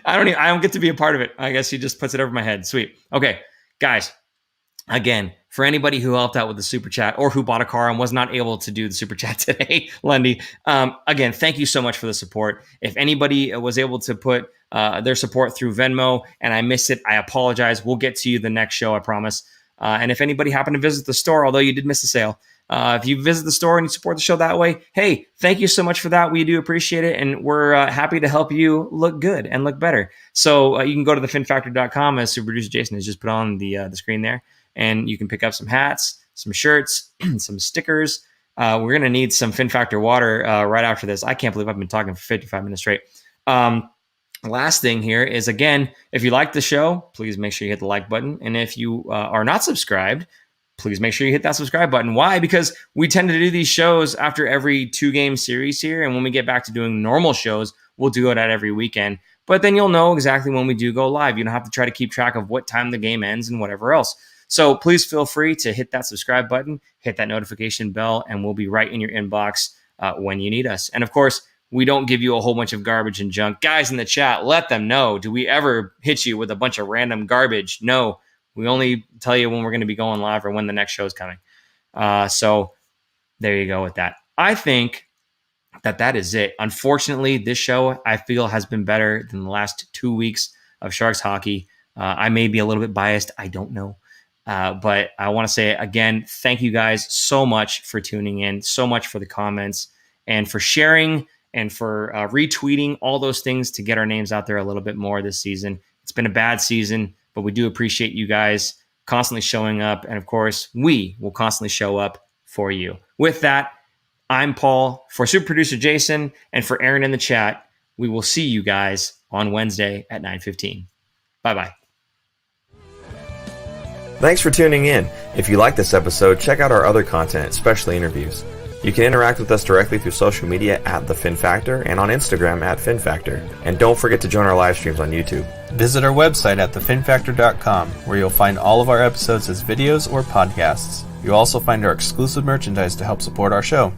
I don't get to be a part of it. I guess he just puts it over my head. Sweet. Okay, guys. Again, for anybody who helped out with the super chat or who bought a car and was not able to do the super chat today, Lundy, again, thank you so much for the support. If anybody was able to put their support through Venmo and I missed it, I apologize. We'll get to you the next show, I promise. And if anybody happened to visit the store, although you did miss the sale, if you visit the store and you support the show that way, hey, thank you so much for that. We do appreciate it. And we're happy to help you look good and look better. So you can go to thefinfactor.com, as super producer Jason has just put on the screen there. And you can pick up some hats, some shirts, some stickers. We're going to need some Fin Factor water right after this. I can't believe I've been talking for 55 minutes straight. Last thing here is, again, if you like the show, please make sure you hit the like button. And if you are not subscribed, please make sure you hit that subscribe button. Why? Because we tend to do these shows after every 2-game series here. And when we get back to doing normal shows, we'll do it at every weekend. But then you'll know exactly when we do go live. You don't have to try to keep track of what time the game ends and whatever else. So please feel free to hit that subscribe button, hit that notification bell, and we'll be right in your inbox when you need us. And of course, we don't give you a whole bunch of garbage and junk. Guys in the chat, let them know. Do we ever hit you with a bunch of random garbage? No, we only tell you when we're going to be going live or when the next show is coming. So there you go with that. I think that is it. Unfortunately, this show, I feel, has been better than the last 2 weeks of Sharks hockey. I may be a little bit biased. I don't know. But I want to say again, thank you guys so much for tuning in, so much for the comments and for sharing and for retweeting all those things to get our names out there a little bit more this season. It's been a bad season, but we do appreciate you guys constantly showing up. And of course, we will constantly show up for you. With that, I'm Paul, for super producer Jason, and for Aaron in the chat. We will see you guys on Wednesday at 9:15. Bye-bye. Thanks for tuning in. If you like this episode, check out our other content, especially interviews. You can interact with us directly through social media at The Fin Factor and on Instagram at Fin Factor. And don't forget to join our live streams on YouTube. Visit our website at thefinfactor.com, where you'll find all of our episodes as videos or podcasts. You'll also find our exclusive merchandise to help support our show.